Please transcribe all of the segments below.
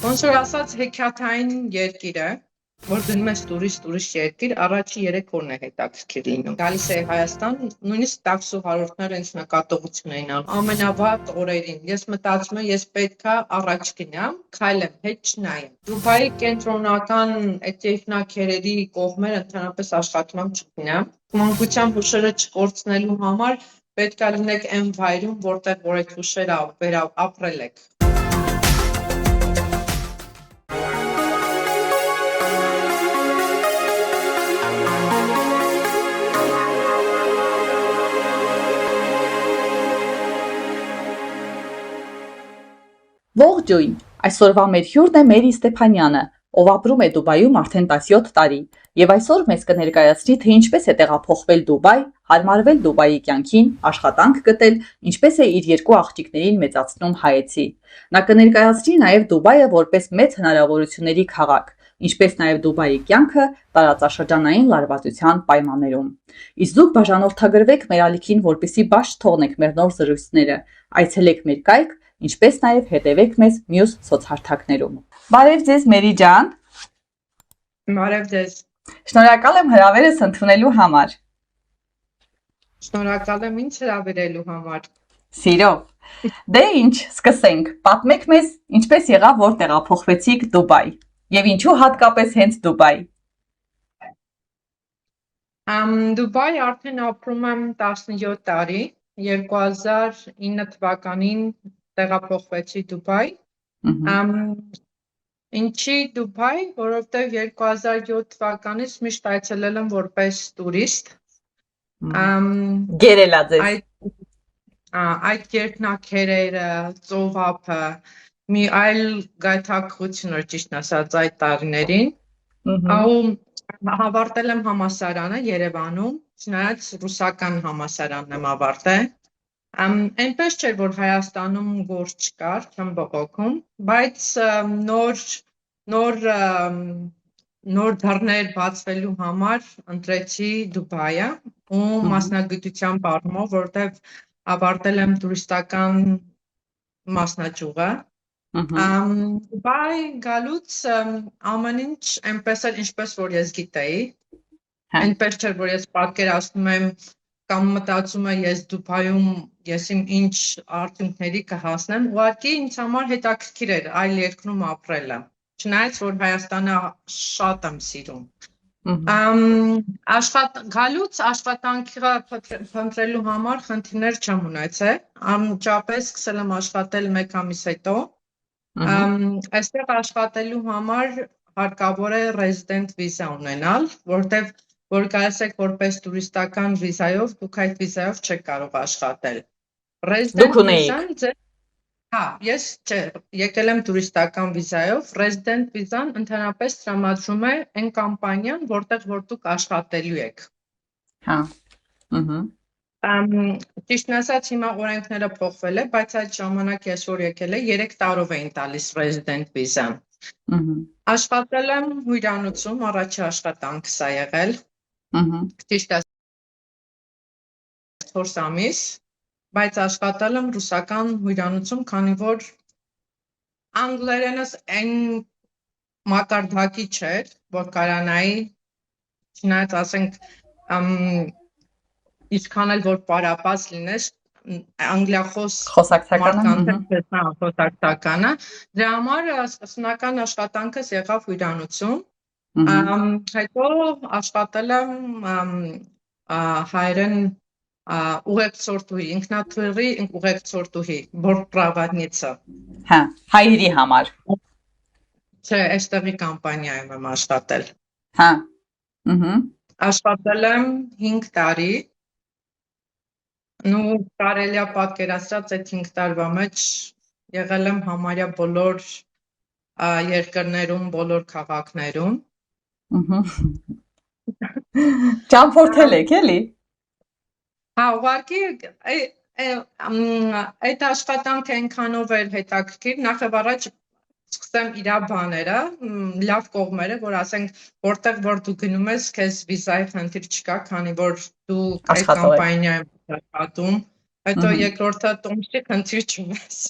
Ոնց որ ասած հեքիաթային երկիր է, որ գնում ես տուրիստ երկիր, առաջի 3 օրն է հետաքրքիր լինում։ Գալիս է Հայաստան, նույնիսկ տաքսուհարորդները ինձ նկատողություն էին անում։ Ամենավատ օրերին ես մտածում եմ, ես պետքա առաջ գնամ, քայլեմ, հետ չնայեմ։ Դուբայի կենտրոնական այդ երկնաքերերի կողմերը ընդհանրապես աշխատում եմ չգնամ։ Մանկության հուշերը չկորցնելու համար պետքա լինեք այն վայրում, որտեղ որ այդ հուշերը ապրել եք։ Ողջույն, այսօրվա մեր հյուրն է Մերի Ստեփանյանը, ով ապրում է Դուբայում արդեն 17 տարի, եւ այսօր մեզ կներկայացնի, թե ինչպես է տեղափոխվել Դուբայ, հարմարվել Դուբայի կյանքին, աշխատանք գտել, ինչպես է իր երկու աղջիկներին մեծացնում հայեցի։ Նա կներկայացնի նաեւ Դուբայը որպես մեծ հնարավորությունների քաղաք, ինչպես նաեւ Դուբայի կյանքը տարածաշրջանային լարվածության պայմաններում։ Իսկ դուք բաժանորդագրվեք մեր ալիքին, որպեսզի բաց թողնեք մեր նոր զրույցները, այցելեք մեր կայք, ինչպես նաև հետևեք մեզ մյուս սոցհարթակներում։ Բարև ձեզ, Մերի ջան։ Բարև ձեզ։ Շնորհակալ եմ հրավերս ընդունելու համար։ Շնորհակալ եմ ինձ հրավիրելու համար։ Սիրով։ Դե ինչ, սկսենք։ Պատմեք մեզ, ինչպես եղավ, որ տեղափոխվեցիք Դուբայ, եւ ինչու հատկապես հենց Դուբայ։ Դուբայ արդեն ապրում եմ 17 տարի, 2009 թվականին տեղափոխվեցի Դուբայ։ Ինչի Դուբայ, որովհետև 2007 թվականից միշտ այցելել եմ որպես տուրիստ։ Գերելա ձեզ։ Այդ երկնաքերերը, ծովափը, մի այլ գայթակղություն էր ճիշտ ասած այդ տարիներին։ Ավարտել եմ համալսարանը Երևանում, չնայած ռուսական համալսարանն եմ ավարտել։ Այնպես չէր, որ Հայաստանում գործ չկար, չեմ բողոքում, բայց նոր դռներ բացվելու համար ընտրեցի Դուբայը ու մասնագիտության առումով, որտեղ ավարտել եմ տուրիստական մասնաճյուղը։ Դուբայ գալուց ամեն ինչ այնպես էր, ինչպես որ ես գիտեի, այնպես չէր, որ ես պատկերացնում եմ կամ մտածում եմ ես Դուբայում ես իմ ինչ արդյունքների կհասնեմ, ուղղակի ինձ համար հետաքրքիր էր այլ երկրում ապրելը, չնայած որ Հայաստանը շատ եմ սիրում։ Գալուց աշխատանքը փնտրելու համար խնդիրներ չեմ ունեցել, անմիջապես սկսել եմ աշխատել 1 ամիս հետո։ Այստեղ աշխատելու համար հարկավոր է resident visa ունենալ, որտեղ որ գալիս եք որպես տուրիստական վիզայով, դուք այդ վիզայով չեք կարող աշխատել։ Դուք ունեիք։ Հա, ես եկել եմ տուրիստական վիզայով, resident վիզան ընդհանրապես տրամադրում է այն կամպանիան, որտեղ որ դուք աշխատելու եք։ Հա։ Ճիշտն ասած, հիմա օրենքները փոխվել է, բայց այդ ժամանակ ես որ եկել եմ, 3 տարով էին տալիս resident վիզան։ Աշխատել եմ հյուրանոցում, առաջի աշխատանքս է եղել։ Ճիշտ է 4 ամիս, բայց աշխատել եմ ռուսական հյուրանոցում, քանի որ անգլերենս այն մակարդակի չէր, որ կարանայի, չնայած ասենք ինչքան էլ որ պարապած լինես, անգլիախոս խոսակցականը, դրա համար սկզբնական աշխատանքս եղավ հյուրանոցում, հետո աշխատել եմ հայերեն ուղեկցորդուհի, ինքնաթիռի ուղեկցորդուհի, բորտպրավադնիցա։ Հա, հայերի համար։ Չէ, այստեղի կամպանիայում եմ աշխատել։ Հա։ Աշխատել եմ 5 տարի։ Նու կարելի է պատկերացրած այդ 5 տարվա մեջ եղել եմ համարյա բոլոր երկրներում, բոլոր քաղաքներում։ Ճամփորդել եք, էլի։ Հա, ուղղակի այդ աշխատանքը այնքանով էր հետաքրքիր, նախ առաջ սկսեմ իրա բաները, լավ կողմերը, որ ասենք, որտեղ որ դու գնում ես, քեզ վիզայի խնդիր չկա, քանի որ դու այդ կամպանիայում աշխատում, հետո երկրորդը տոմսի խնդիր չունես։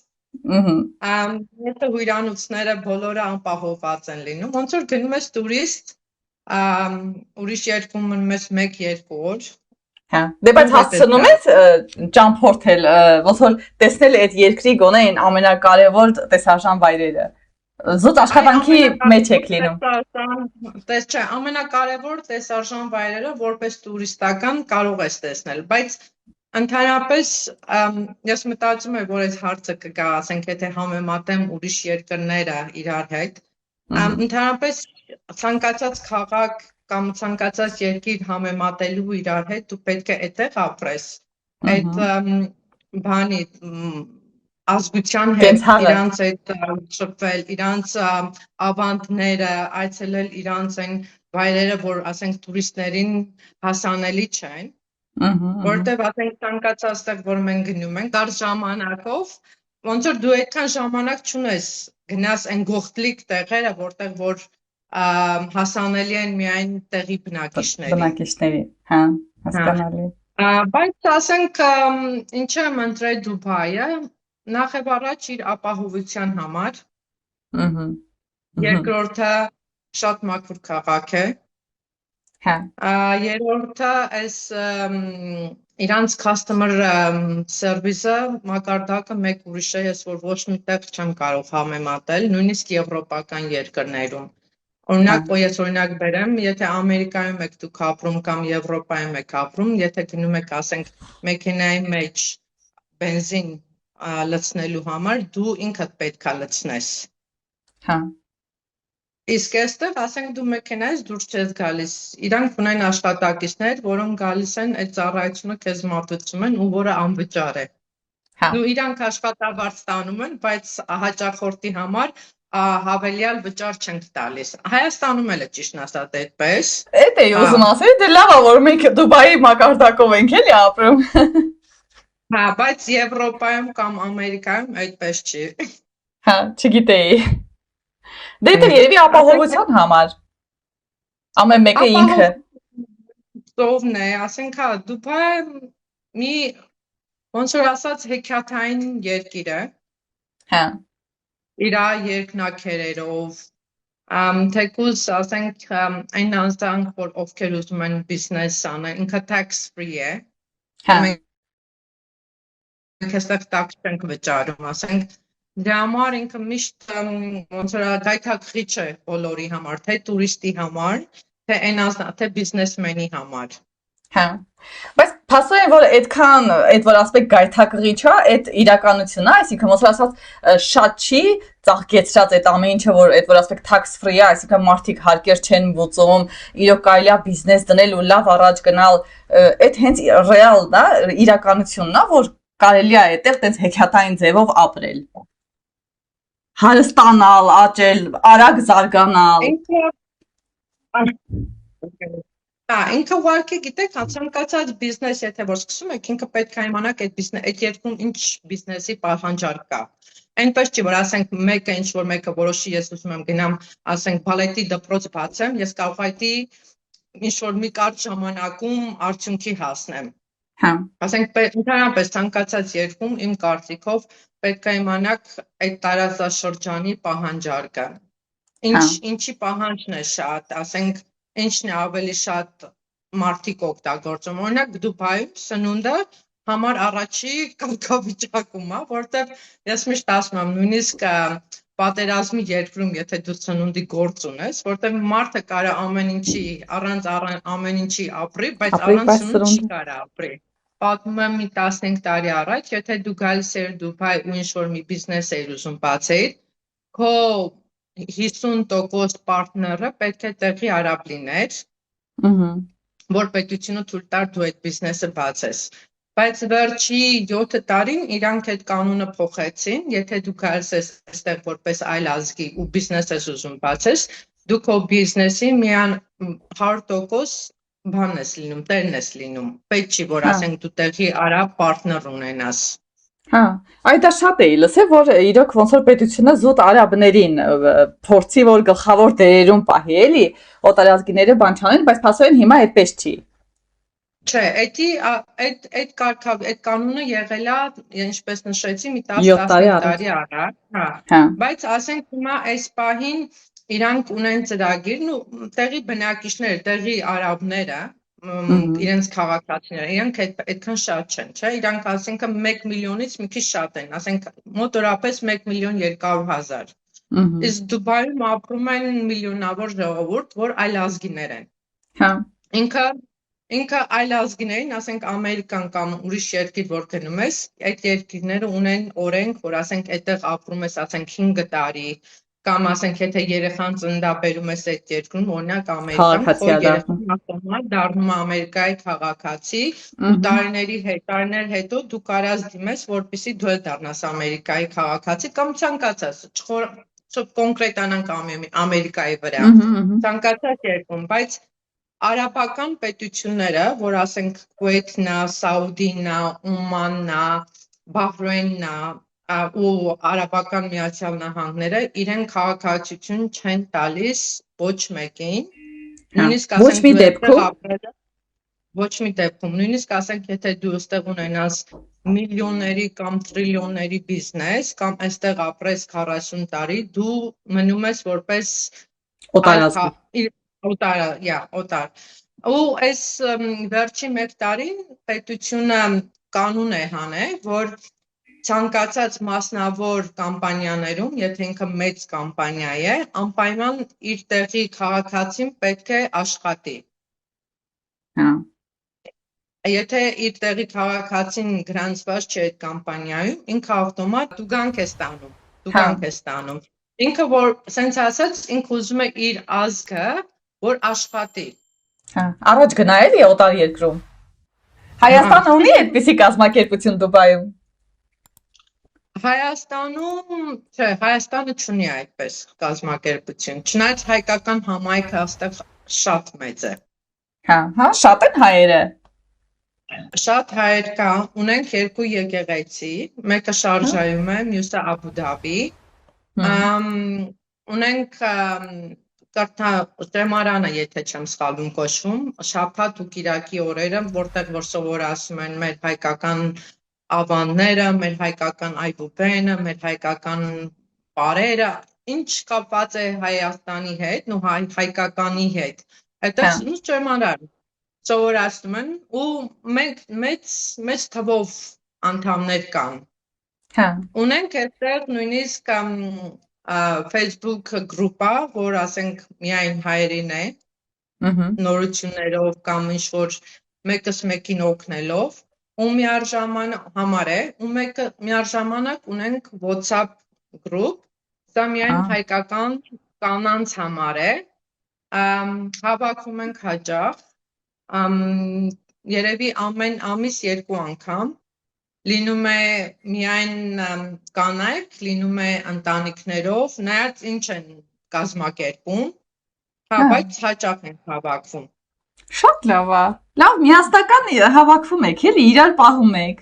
Եթե հյուրանոցները բոլորը անպահովված են լինում, ոնց որ գնում ես տուրիստ, ուրիշ երկրում մնում ես 1-2 օր, Հա, դե բայց հասցնում ես ճամփորդել, ոնց որ տեսնել այդ երկրի գոնե այն ամենակարևոր տեսարժան վայրերը։ Զուտ աշխատանքի մեջ եք լինում։ Չէ, ամենակարևոր տեսարժան վայրերը որպես տուրիստական կարող ես տեսնել, բայց ընդհանրապես ես մտածում եմ, որ այս հարցը կգա, ասենք, եթե համեմատեմ ուրիշ երկրները իրար հետ, ընդհանրապես ցանկացած քաղաք կամ ցանկացած երկիր համեմատելու իրար հետ, դու պետք է այդտեղ ապրես, այդ բանի ազգության հետ, իրանց այդ շփվել, իրանց ավանդները, այցելել իրանց այն վայրերը, որ ասենք տուրիստներին հասանելի չեն, որտեղ ասենք ցանկացած տեղ, որ մենք գնում ենք, դար ժամանակով, ոնց որ դու այդքան ժամանակ չունես, գնաս այն գողտրիկ տեղերը, որտեղ որ հասանելի են միայն տեղի բնակիչների, հա, հասկանալի։ Բայց ասենք ինչ եմ ընտրել Դուբայը, նախ եւ առաջ իր ապահովության համար, երկրորդը շատ մաքուր քաղաք է, երրորդը այս իրանց customer service-ը մակարդակը մեկ ուրիշ է, ես որ ոչ միտեղ չեմ կարող համեմատել, նույնիսկ եվրոպական երկրներում։ Ես օրինակ բերեմ, եթե Ամերիկայում եք դուք ապրում կամ Եվրոպայում եք ապրում, եթե գնում եք, ասենք, մեքենայի մեջ բենզին լցնելու համար, դու ինքդ պետք է լցնես։ Հա։ Իսկ այստեղ, ասենք, դու մեքենայից դուրս չես գալիս, իրանք ունեն աշխատակիցներ, որոնք գալիս են այդ ծառայությունը քեզ մատուցում են ու որը անվճար է։ Դու իրանք աշխատավարձ ստանում են, բայց հաճախորդի համար հավելյալ վճար չենք տալիս։ Հայաստանում էլ է ճիշտն ասած այդպես։ Էդ է ուզում ասել, դե լավ է, որ մենք Դուբայի մակարդակով ենք էլի ապրում։ Հա, բայց Եվրոպայում կամ Ամերիկայում այդպես չի։ Հա, չգիտեի։ Դե դա երևի ապահովության համար։ Ամեն մեկը ինքը։ Ծովն է, ասենք, հա, Դուբայը մի ոնց որ ասած հեքիաթային երկիր է։ Հա։ Իր երկնաքերերով, թեկուզ, ասենք, այն անձանք, որ ովքեր ուզում են բիզնես անեն, ինքը tax free է։ Մենք այստեղ tax չենք վճարում, ասենք, դրա համար ինքը միշտ ոնց որ գայթակղիչ է բոլորի համար, թե տուրիստի համար, թե այն անձնա, թե բիզնեսմենի համար։ Հա։ Բայց փաստորեն որ այդքան այդ որ ասպեկ գայթակղիչ է, այդ իրականությունն է, այսինքն ոնց որ ասած շատ չի ծաղկեցրած այդ ամեն ինչը որ այդ որ ասպեկ tax free է, այսինքն մարդիկ հարկեր չեն ողովում, իրոք կարելի է բիզնես դնել ու լավ առաջ գնալ, այդ հենց ռեալն է, իրականությունն է, որ կարելի է այդտեղ տենց հեքիաթային ձևով ապրել։ Հարստանալ, աճել, արագ զարգանալ։ Ինքը ուղղակի գիտեք, ցանկացած բիզնես եթե որ սկսում եք, ինքը պետք է իմանաք այդ երկրում ինչ բիզնեսի պահանջարկ կա։ Այնպես չի, որ ասենք մեկը ինչ որ մեկը որոշի, ես ուզում եմ գնամ, ասենք բալետի դպրոց բացեմ, ես կարող այդի ինչ որ մի կարճ ժամանակում արդյունքի հասնեմ։ Հա։ Ասենք ընդհանրապես ցանկացած երկրում իմ կարծիքով պետք է իմանաք այդ տարածաշրջանի պահանջարկը։ Ինչի պահանջն է շատ, ասենք ինչն է ավելի շատ մարդիկ օգտագործում։ Օրինակ Դուբայում սնունդը համար առաջի կարգավիճակում է, որտեղ ես միշտ ասում եմ, նույնիսկ պատերազմի երկրում, եթե դու սնունդի գործ ունես, որտեղ մարդը կարա ամեն ինչի առանց ամեն ինչի ապրի, բայց առանց սնունդ չի կարա ապրի։ Պատմում եմ մի 15 տարի առաջ, եթե դու գալիս ես Դուբայ ու ինչ-որ մի բիզնես ես ուզում բացել, քո 50% պարտները պետք է տեղի արաբ լիներ, որ պետությունը թույլ տար դու այդ բիզնեսը բացես։ Բայց վերջի 7 տարին իրանք այդ կանոնը փոխեցին, եթե դու գալիս ես այստեղ որպես այլ ազգի ու բիզնես ես ուզում բացես, դու քո բիզնեսի միան 100% բան ես լինում, տերն ես լինում, պետք չի, որ ասենք դու տեղի արաբ պարտներ ունենաս։ Հա, այդ դա շատ էի լսել, որ իրոք ոնց որ պետությունը զուտ արաբներին փորձի որ գլխավոր դերերում պահի էլի, օտարազգիները բան չանեն, բայց փաստորեն հիմա այդպես չի։ Չէ, այդ կանոնը եղել է, ինչպես նշեցի, մի 7 տարի 10-11 առաջ։ տարի առաջ, հա։ Հա։ Բայց ասենք հիմա այս պահին իրանք ունեն ծրագիրն ու տեղի բնակիչները, տեղի արաբները, իրենց քաղաքացիները, իրանք այդքան շատ չեն, չէ՞։ Իրանք ասենք 1 միլիոնից մի քիչ շատ են, ասենք մոտորապես 1 միլիոն 200,000։ Իսկ Դուբայում ապրում են միլիոնավոր ժողովուրդ, որ այլազգիներ են։ Հա։ Ինքը այլ ազգիներին, ասենք Ամերիկան կամ ուրիշ երկիր, որ գնում ես, այդ երկիրները ունեն օրենք, որ ասենք այդտեղ ապրում ես, ասենք 5 տարի, կամ ասենք եթե երեխան ծննդաբերում ես այդ երկրում, օրինակ Ամերիկան, քո երեխան автомат դառնում է Ամերիկայի քաղաքացի, ու տարիներ հետո դու կարաս դիմես, որպեսզի դու էլ դառնաս Ամերիկայի քաղաքացի, կամ ցանկացած, կոնկրետանանք Ամերիկայի վրա, ցանկացած երկրում, բայց արաբական պետությունները, որ ասենք Քուվեյթն է, Սաուդին է, Օմանն է, Բահրեյնն է ու Արաբական Միացյալ Նահանգները իրեն քաղաքացիություն չեն տալիս ոչ մեկին, նույնիսկ ասենք դու այդտեղ ապրել ոչ մի դեպքում, նույնիսկ ասենք եթե դու այստեղ ունենաս միլիոնների կամ տրիլիոնների բիզնես կամ այստեղ ապրես 40 տարի, դու մնում ես որպես օտար։ Ու այս վերջին 1 տարին պետությունը կանոն է հանել, որ ցանկացած մասնավոր կամպանիաներում, եթե ինքը մեծ կամպանիա է, անպայման իր տեղի քաղաքացին պետք է աշխատի։ Հա։ Եթե իր տեղի քաղաքացին գրանցված չէ այդ կամպանիայում, ինքը ավտոմատ տուգանք է ստանում։ Ինքը որ սենց ասած, ինքը ուզում է իր ազգը, որ աշխատի։ Հա, առաջ գնա էլի օտար երկրում։ Հայաստանը ունի այդպիսի կազմակերպություն Դուբայում։ Հայաստանը չունի այդպես կազմակերպություն։ Չնայած հայկական համայնքը այստեղ շատ մեծ է։ Հա, շատ են հայերը։ Շատ հայեր կա, ունենք 2 եկեղեցի, մեկը Շարժայում է, մյուսը Աբու Դաբի։ Ունենք Տրեմարանը, եթե չեմ սխալվում կոչվում, շաբաթ ու կիրակի օրերը, որտեղ որ սովորացնում են մեր հայկական ավանդները, մեր հայկական այբուբենը, մեր հայկական բարերը, ինչ կապված է Հայաստանի հետ, ու հայկականի հետ։ Այդտեղ Տրեմարան սովորացնում են ու մեծ թվով անդամներ կան։ Ունենք այդտեղ նույնիսկ Facebook գրուպա, որ ասենք միայն հայերին է, նորություններով կամ ինչ-որ մեկս մեկին օգնելով, ու միաժամանակ ունենք WhatsApp գրուպ, սա միայն հայկական կանանց համար է, հավաքվում ենք հաճախ, երևի ամեն ամիս 2 անգամ, լինում է միայն կանայք, լինում է ընտանիքներով, նայած ինչ են կազմակերպում, բայց հաճախ են հավաքվում։ Շատ լավ է։ Լավ, միասնական հավաքվում եք, էլի իրար պահում եք։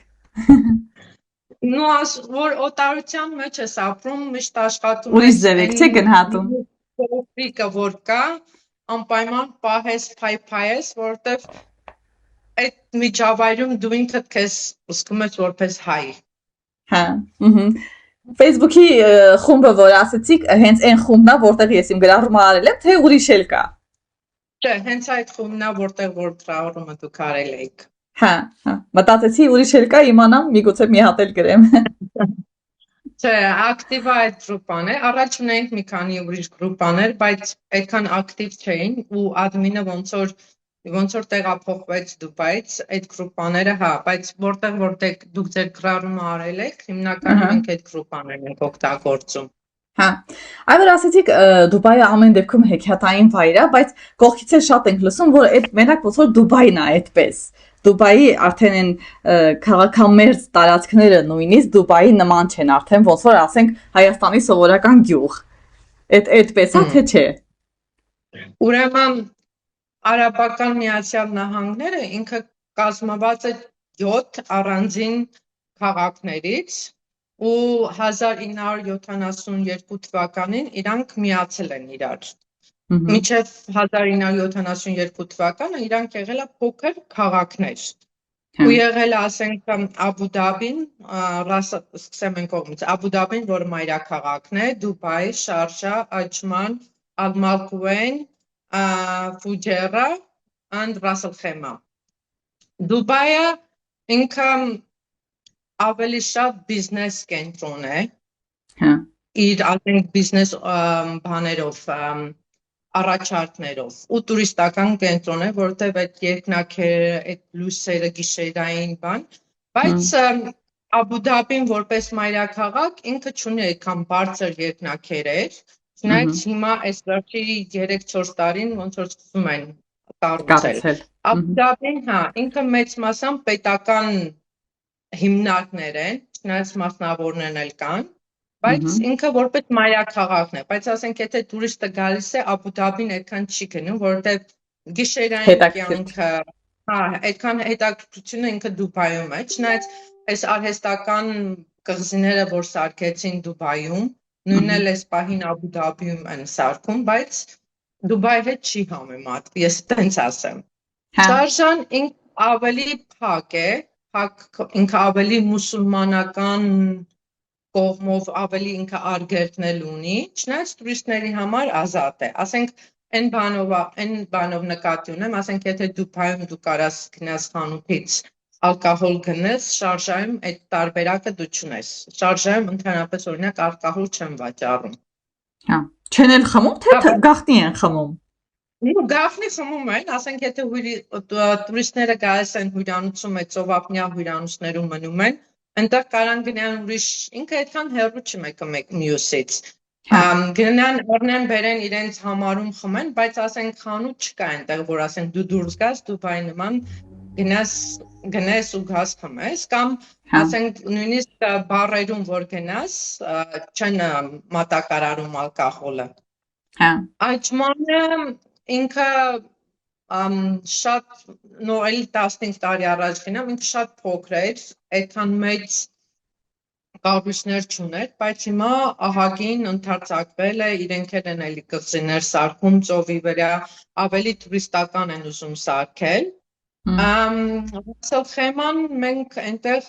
Նու որ օտարության մեջ ես ապրում, միշտ աշխատում ես։ Ուրիշ ձև եք, չէ՞ գնահատում։ Փոքրիկը որ կա, անպայման պահես, փայփայես, որովհետև այդ միջավայրում դու ինքդ քեզ զգում ես որպես հայ։ Հա, Facebook-ի խումբը, որ ասեցիք, հենց այն խումբն է, որտեղ ես իմ գրառումը արել եմ, թե ուրիշ էլ կա։ Չէ, հենց այդ խումբն է, որտեղ որ գրառումը դուք արել եք։ Հա, մտածեցի ուրիշ էլ կա, իմանամ, միգուցե մի հատ էլ գրեմ։ Չէ, ակտիվ է այդ գրուպան է։ Առաջ ունենք մի քանի ուրիշ գրուպաներ, բայց այդքան ակտիվ չէին ու ադմինը ոնց որ տեղափոխվեց Դուբայից, այդ գրուպաները, հա, բայց որտեղ դուք ձեր գրառումը արել եք, հիմնականում մենք այդ գրուպաներն ենք օգտագործում։ Հա, այ որ ասեցիք Դուբայը ամեն դեպքում հեքիաթային վայր է, բայց կողքից էլ շատ ենք լսում, որ այդ մենակ ոնց որ Դուբայն է այդպես։ Դուբայի արդեն այն քաղաքամերձ տարածքները նույնիսկ Դուբայի նման չեն, արդեն ոնց որ ասենք Հայաստանի սովորական գյուղ։ Այդպես է թե չէ։ Ուրեմն Արաբական Միացյալ Նահանգները ինքը կազմված է 7 առանձին քաղաքներից ու 1972 թվականին իրանք միացել են իրար։ Մինչև 1972 թվականը իրանք եղել է փոքր քաղաքներ։ Ու եղել է, ասենք, Աբու Դաբին, սկսեմ այն կողմից, Աբու Դաբին, որ մայրաքաղաքն է, Դուբայ, Շարժա, Աջման, Ալ-Մալկուեյն, Ֆուջերա, and Ras Al Khaimah։ Դուբայը ինքը ավելի շատ բիզնես կենտրոն է, իր ասենք բիզնես բաներով, առաջարկներով ու տուրիստական կենտրոն է, որտեղ այդ երկնաքերը, այդ լույսերը, գիշերային բան, բայց Աբու Դաբին որպես մայրաքաղաք ինքը չունի այդքան բարձր երկնաքերեր, չնայած հիմա այս վերջի 3-4 տարին ոնց որ սկսում են կառուցել։ Աբու Դաբին, ինքը մեծ մասամբ պետական հիմնարկներ են, չնայած մասնավորներն էլ կան, բայց ինքը որպես մայրաքաղաքն է, բայց ասենք եթե տուրիստը գալիս է Աբու Դաբին այդքան չի գնում, որովհետև գիշերային կյանքը, այդքան հետաքրքրությունը ինքը Դուբայում է, չնայած այս արհեստական կղզիները, որ սարքեցին Դուբայում, նույնն էլ այս պահին Աբու Դաբիում են սարքում, բայց Դուբայի հետ չի համեմատվի, ես տենց ասեմ։ Շարժան ինքը ավելի փակ է, ինքը ավելի մուսուլմանական կողմով ավելի ինքը արգելքներ ունի, չնայած տուրիստների համար ազատ է։ Ասենք այն բանով նկատի ունեմ, ասենք եթե Դուբայում դու կարաս գնաս խանութից ալկոհոլ գնես, Շարժայում այդ տարբերակը դու չունես։ Շարժայում ընդհանրապես օրինակ ալկոհոլ չեն վաճառում։ Չեն էլ խմում, թե գաղտնի են խմում։ Գաղտնի խմում են, ասենք եթե տուրիստները գալիս են հյուրանոցում, այդ ծովափնյա հյուրանոցներում մնում են, այնտեղ կարան գնան ուրիշ, ինքը այդքան հեռու չի մեկը մյուսից։ Գնան առնեն բերեն իրենց համարում խմեն, բայց ասենք խանութ չկա այնտեղ, որ ասենք դու դուրս գաս Դուբայի նման գնես ու գաս խմես, կամ ասենք նույնիսկ բարերում որ գնաս, չեն մատակարարում ալկոհոլը։ Աջմանը ինքը շատ նորել 15 տարի առաջ գնամ, ինքը շատ փոքր էր, այդքան մեծ կառույցներ չուներ, բայց հիմա ահագին ընդարձակվել է, իրենք են էլի կղզիներ սարքում ծովի վրա, ավելի տուրիստական են ուզում սարքել։ Ras Al Khaimah մենք այնտեղ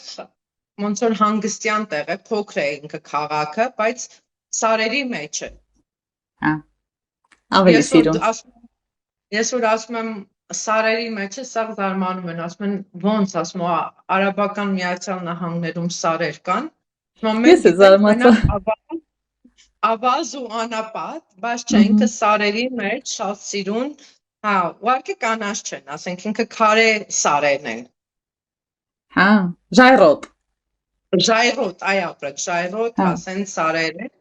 ոնց որ հանգստյան տեղ է, փոքր է ինքը քաղաքը, բայց սարերի մեջ է։ Ավելի սիրուն։ Ես որ ասում եմ սարերի մեջ է, սա զարմանում են, ասում են ոնց, ասում Արաբական Միացյալ Նահանգներում սարեր կան։ Ես է զարմացա։ Ավազ ու անապատ, բայց չէ, ինքը սարերի մեջ շատ սիրուն, ուղղակի կանաչ չեն, ասենք ինքը քարե սարերն են։ Ժայռոտ, այ ապրեք, ժայռոտ, ասեն սարեր են։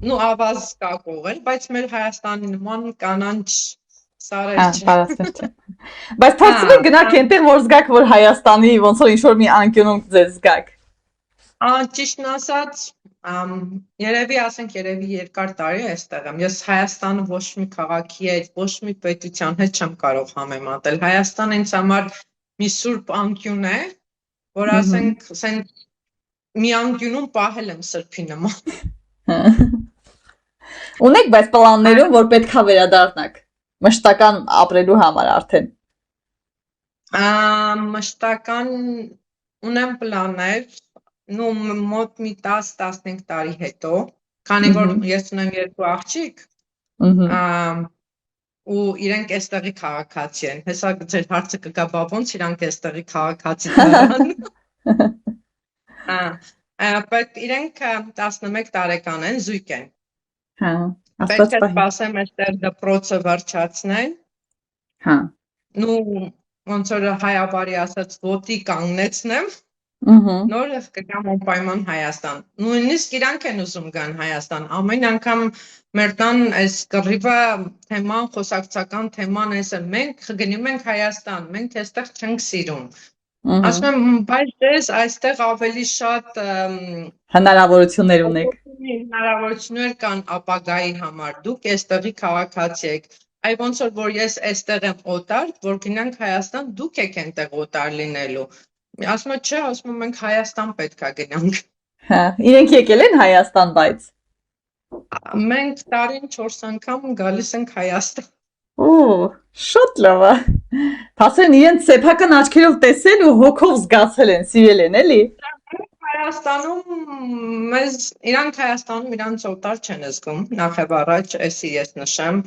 Նու ավազ կա կողել, բայց մեր Հայաստանի նման կանանչ սարեր չէ։ Բայց փորձում եք գնաք այնտեղ, որ զգաք, որ Հայաստանի ոնց որ ինչ-որ մի անկյունում ձեզ զգաք։ Ճիշտն ասած, երևի երկար տարի այստեղ եմ։ Ես Հայաստանը ոչ մի քաղաքի հետ, ոչ մի պետության հետ չեմ կարող համեմատել։ Հայաստանը ինձ համար մի սուրբ անկյուն է, որ ասենք, մի անկյունում պահել եմ սրբի նման։ Ունեք բայց պլաններում, որ պետքա վերադառնաք մշտական ապրելու համար արդեն։ Մշտական ունեմ պլաններ, մոտ մի 10-15 տարի հետո, քանի որ ես ունեմ 2 աղջիկ, ու իրենք էստեղի քաղաքացի են, հեսա ձեր հարցը կգա բա ոնց իրանք էստեղի քաղաքացի դառան։ Բայց իրենք 11 տարեկան են, զույգ են։ Պետք է սպասեմ էստեղ դպրոցը վերջացնեն։ Ոնց որ հայաբարի ասած ոտի կանգնեցնեմ, նոր կգամ անպայման Հայաստան։ Նույնիսկ իրանք են ուզում գան Հայաստան, ամեն անգամ մեր տան այս կռիվը թեման, խոսակցական թեման էս է, մենք գնում ենք Հայաստան, մենք այստեղ չենք սիրում։ Ասում եմ, բայց դες այստեղ ավելի շատ հնարավորություններ ունեք։ Հնարավորություններ կան ապագայի համար, դուք այստեղի քաղաքացի եք։ Այ ոնց որ ես այստեղ եմ օտար, որ գնանք Հայաստան, դուք եք այնտեղ օտար լինելու։ Ասում եմ, չէ, ասում եմ մենք Հայաստան պետք է գնանք։ Իրենք եկել են Հայաստան, բայց Մենք տարին 4 անգամ գալիս ենք Հայաստան։ Շատ լավ է։ Հասեն իրենց սեփական աչքերով տեսել ու հոգով զգացել են, սիրել են, էլի։ Իրանք Հայաստանում իրանց օտար չեն զգում, նախ եւ առաջ էսի ես նշեմ։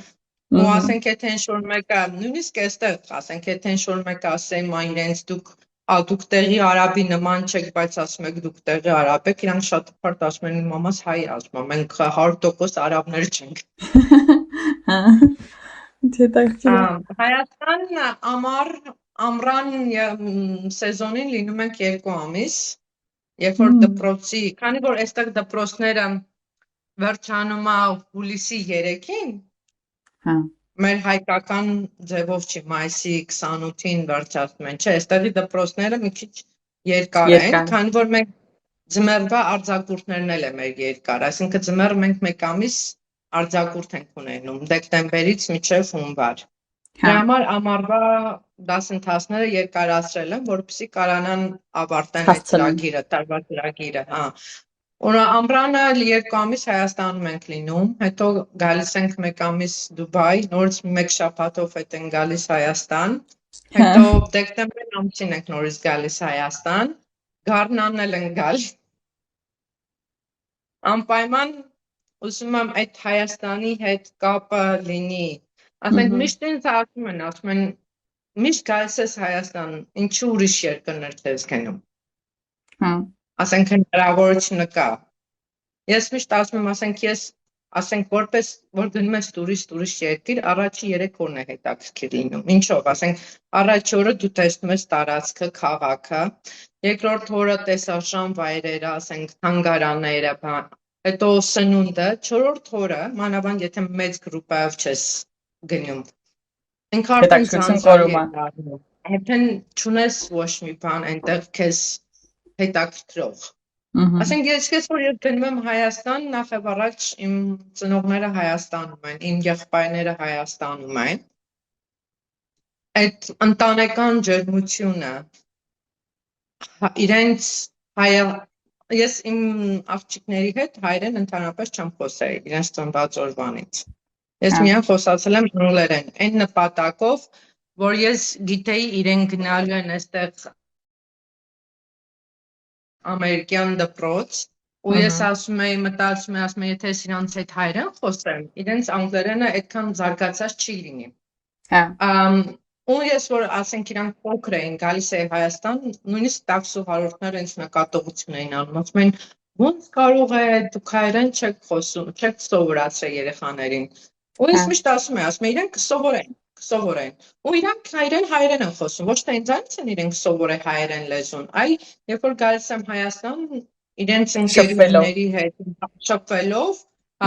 Ու ասենք եթե ինչ-որ մեկը, նույնիսկ այստեղ, ասենք եթե ինչ-որ մեկը ասեմ իրենց դուք տեղի արաբի նման չեք, բայց ասում եք դուք տեղի արաբ եք, իրանք շատ հպարտ ասում են իմ մամաս հայ ասում, մենք 100% արաբներ չենք։ Հայաստան ամռան սեզոնին լինում ենք 2 ամիս, երբ որ դպրոցի, քանի որ այստեղ դպրոցները վերջանում է հուլիսի 3-ին, մեր հայկական ձևով չի, մայիսի 28-ին վերջացնում են, չէ, այստեղի դպրոցները մի քիչ երկար են, քանի որ մենք ձմեռվա արձակուրդներն էլ է մեր երկար, այսինքն ձմեռը մենք 1 ամիս արձակուրդ ենք ունենում, դեկտեմբերից մինչև հունվար։ Դրա համար ամառվա դասընթացները երկարացրել են, որպեսզի կարողանան ավարտեն այդ ծրագիրը, տարվա ծրագիրը, ամռանը 2 ամիս Հայաստանում ենք լինում, հետո գալիս ենք 1 ամիս Դուբայ, նորից 1 շաբաթով հետ ենք գալիս Հայաստան, հետո դեկտեմբեր ամսին ենք նորից գալիս Հայաստան, գարնանն էլ ենք գալիս։ Անպայման ուզում եմ այդ Հայաստանի հետ կապը լինի, ասենք միշտ ինձ ասում են, միշտ գալիս ես Հայաստան, ինչու ուրիշ երկրներ չես գնում։ Ասենք հնարավորություն կա։ Ես միշտ ասում եմ, ասենք որպես որ գնում ես տուրիստ երկիր, առաջի 3 օրն է հետաքրքիր լինում։ Ինչով, ասենք առաջի օրը դու տեսնում ես տարածքը, քաղաքը, երկրորդ օրը տեսարժան վայրերը, ասենք թանգարանները, հետո սնունդը, 4-րդ օրը, մանավանդ եթե մեծ գրուպայով չես գնում։ Ինք արդեն ծանոթ ես, հետո չունես ոչ մի բան այնտեղ քեզ հետաքրքրող։ Ասենք ես որ գնում եմ Հայաստան, նախ եւ առաջ իմ ծնողները Հայաստանում են, իմ եղբայրները Հայաստանում են։ Այդ ընտանեկան ջերմությունը, ես իմ աղջիկների հետ հայերեն ընդհանրապես չեմ խոսել, իրենց ծնված օրվանից։ Ես միայն խոսացել եմ անգլերեն, այն նպատակով, որ ես գիտեի իրենք գնալու են այստեղ ամերիկյան դպրոց, ու ես մտածում եմ, եթե ես իրանց հետ հայերեն խոսեմ, իրենց անգլերենը այդքան զարգացած չի լինի։ Ու ես որ ասենք իրանք փոքր էին, գալիս էի Հայաստան, նույնիսկ տաքսուհարորդները ինձ նկատողություն էին անում, ասում են, ո՞նց կարող է դուք հայերեն չեք խոսում, չեք սովորացրել երեխաներին։ Ու ես միշտ ասում եմ, իրենք կսովորեն։ Ու իրանք հայերեն են խոսում, ոչ թե ինձանից են իրենք սովորել հայերեն լեզուն, այլ երբ որ գալիս եմ Հայաստան, իրենց ընկերուհիների հետ շփվելով,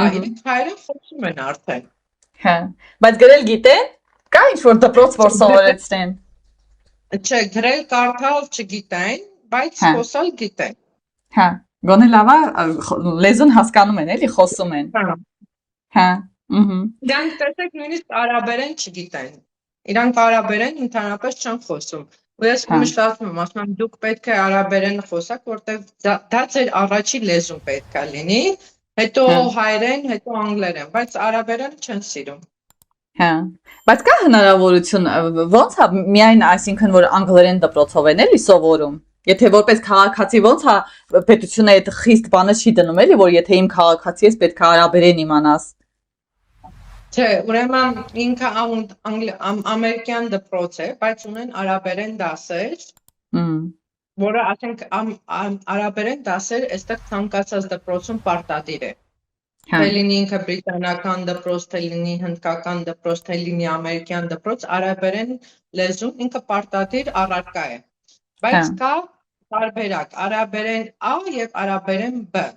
իրենք հայերեն խոսում են արդեն։ Բայց գրել գիտեն, կա ինչ-որ դպրոց, որ սովորեցնեն։ Չէ, գրել կարդալ չգիտեն, բայց խոսալ գիտեն։ Գոնե լավ է, լեզուն հասկանում են, էլի խոսում են։ Իրանք տեսեք նույնիսկ արաբերեն չգիտեն, իրանք արաբերեն ընդհանրապես չեն խոսում, ու ես միշտ ասում եմ, դուք պետք է արաբերեն խոսաք, որտեղ դա ձեր առաջի լեզուն պետք է լինի, հետո հայերեն, հետո անգլերեն, բայց արաբերեն չեն սիրում։ Բայց կա հնարավորություն, ոնց է միայն այսինքն, որ անգլերեն դպրոցով են էլի սովորում, եթե որպես քաղաքացի ոնց է պետությունը այդ խիստ բանը չի դնում էլի, որ եթե իմ քաղաքացի ես պետք է արաբերեն իմանաս։ Չէ, ուրեմն ինքը ամերիկյան դպրոց է, բայց ունեն արաբերեն դասեր, որը ասենք արաբերեն դասեր այստեղ ցանկացած դպրոցում պարտադիր է։ Թե լինի ինքը բրիտանական դպրոց, թե լինի հնդկական դպրոց, թե լինի ամերիկյան դպրոց, արաբերեն լեզուն ինքը պարտադիր առարկա է։ Բայց կա տարբերակ, արաբերեն A եւ արաբերեն B։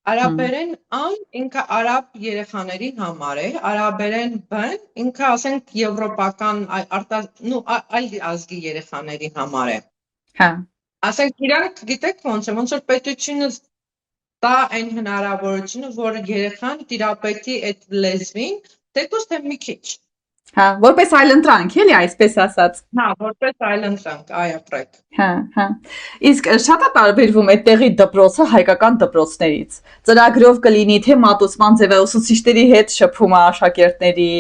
Արաբերեն A-ն ինքը արաբ երեխաների համար է, արաբերեն B-ն ինքը ասենք եվրոպական այլ ազգի երեխաների համար է։ Ասենք իրանք գիտեք ոնց որ պետությունը տա այն հնարավորությունը, որ երեխան տիրապետի այդ լեզվին, թեկուզ թե մի քիչ։ Հա, որպես այլընտրանք, էլի, այսպես ասած։ Հա, որպես այլընտրանք, այ ապրեք։ Հա։ Իսկ շատ է տարբերվում այդտեղի դպրոցը հայկական դպրոցներից։ Ծրագրով կլինի, թե մատուցման ձևը ուսուցիչների հետ շփումը աշակերտների։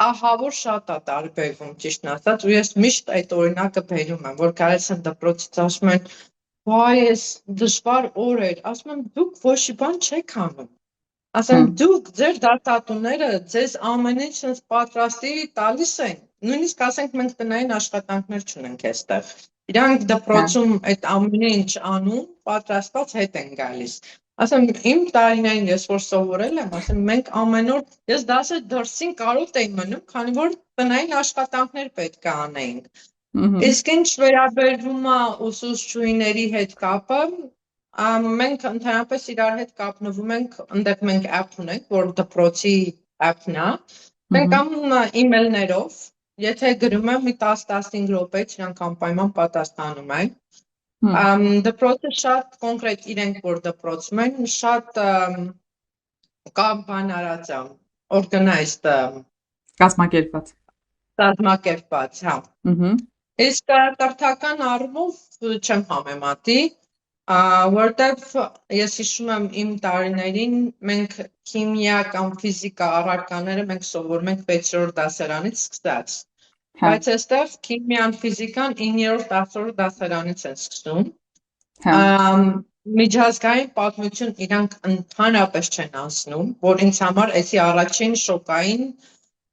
Ահա որ շատ է տարբերվում, ճիշտն ասած, ու ես միշտ այդ օրինակը բերում եմ, որ գալիս են դպրոցից ասում են, «Վայ, էս դժվար օր էր», ասում եմ, դուք ոչ մի բան չեք անում։ Ասեմ, դուք ձեր դասատուները ձեզ ամեն ինչ sense պատրաստի տալիս են։ Նույնիսկ ասենք մենք տնային աշխատանքներ չունենք այստեղ։ Իրանք դպրոցում այդ ամեն ինչ անում, պատրաստված հետ են գալիս։ Ասեմ, իմ տարիներին ես որ սովորել եմ, ասեմ, մենք ամեն օր ես դասը դրսին կարոտ էի մնում, քանի որ տնային աշխատանքներ պետք է անեինք։ Իսկ ինչ վերաբերվում է ուսուցչուհիների հետ կապը, մենք ընդհանրապես իրար հետ կապնվում ենք, այնտեղ մենք app ունենք, որ դպրոցի app-ն է։ Մենք անում email-ներով, եթե գրում եմ մի 10-15 րոպեից իրանք անպայման պատասխանում են։ Դպրոցը շատ կոնկրետ իրենք որ դպրոցում են, շատ կամպան արած է, organized կազմակերպված, հա։ Իսկ կրթական առումով չեմ համեմատի, որտեվ ես հիշում եմ իմ տարիներին մենք քիմիա կամ ֆիզիկա առարկաները մենք սովորում ենք 6-րդ դասարանից սկսած, բայց այստեղ քիմիան, ֆիզիկան 9-րդ, 10-րդ դասարանից են սկսում, միջազգային պատմություն իրանք ընդհանրապես չեն անցնում, որ ինձ համար էսի առաջին շոկային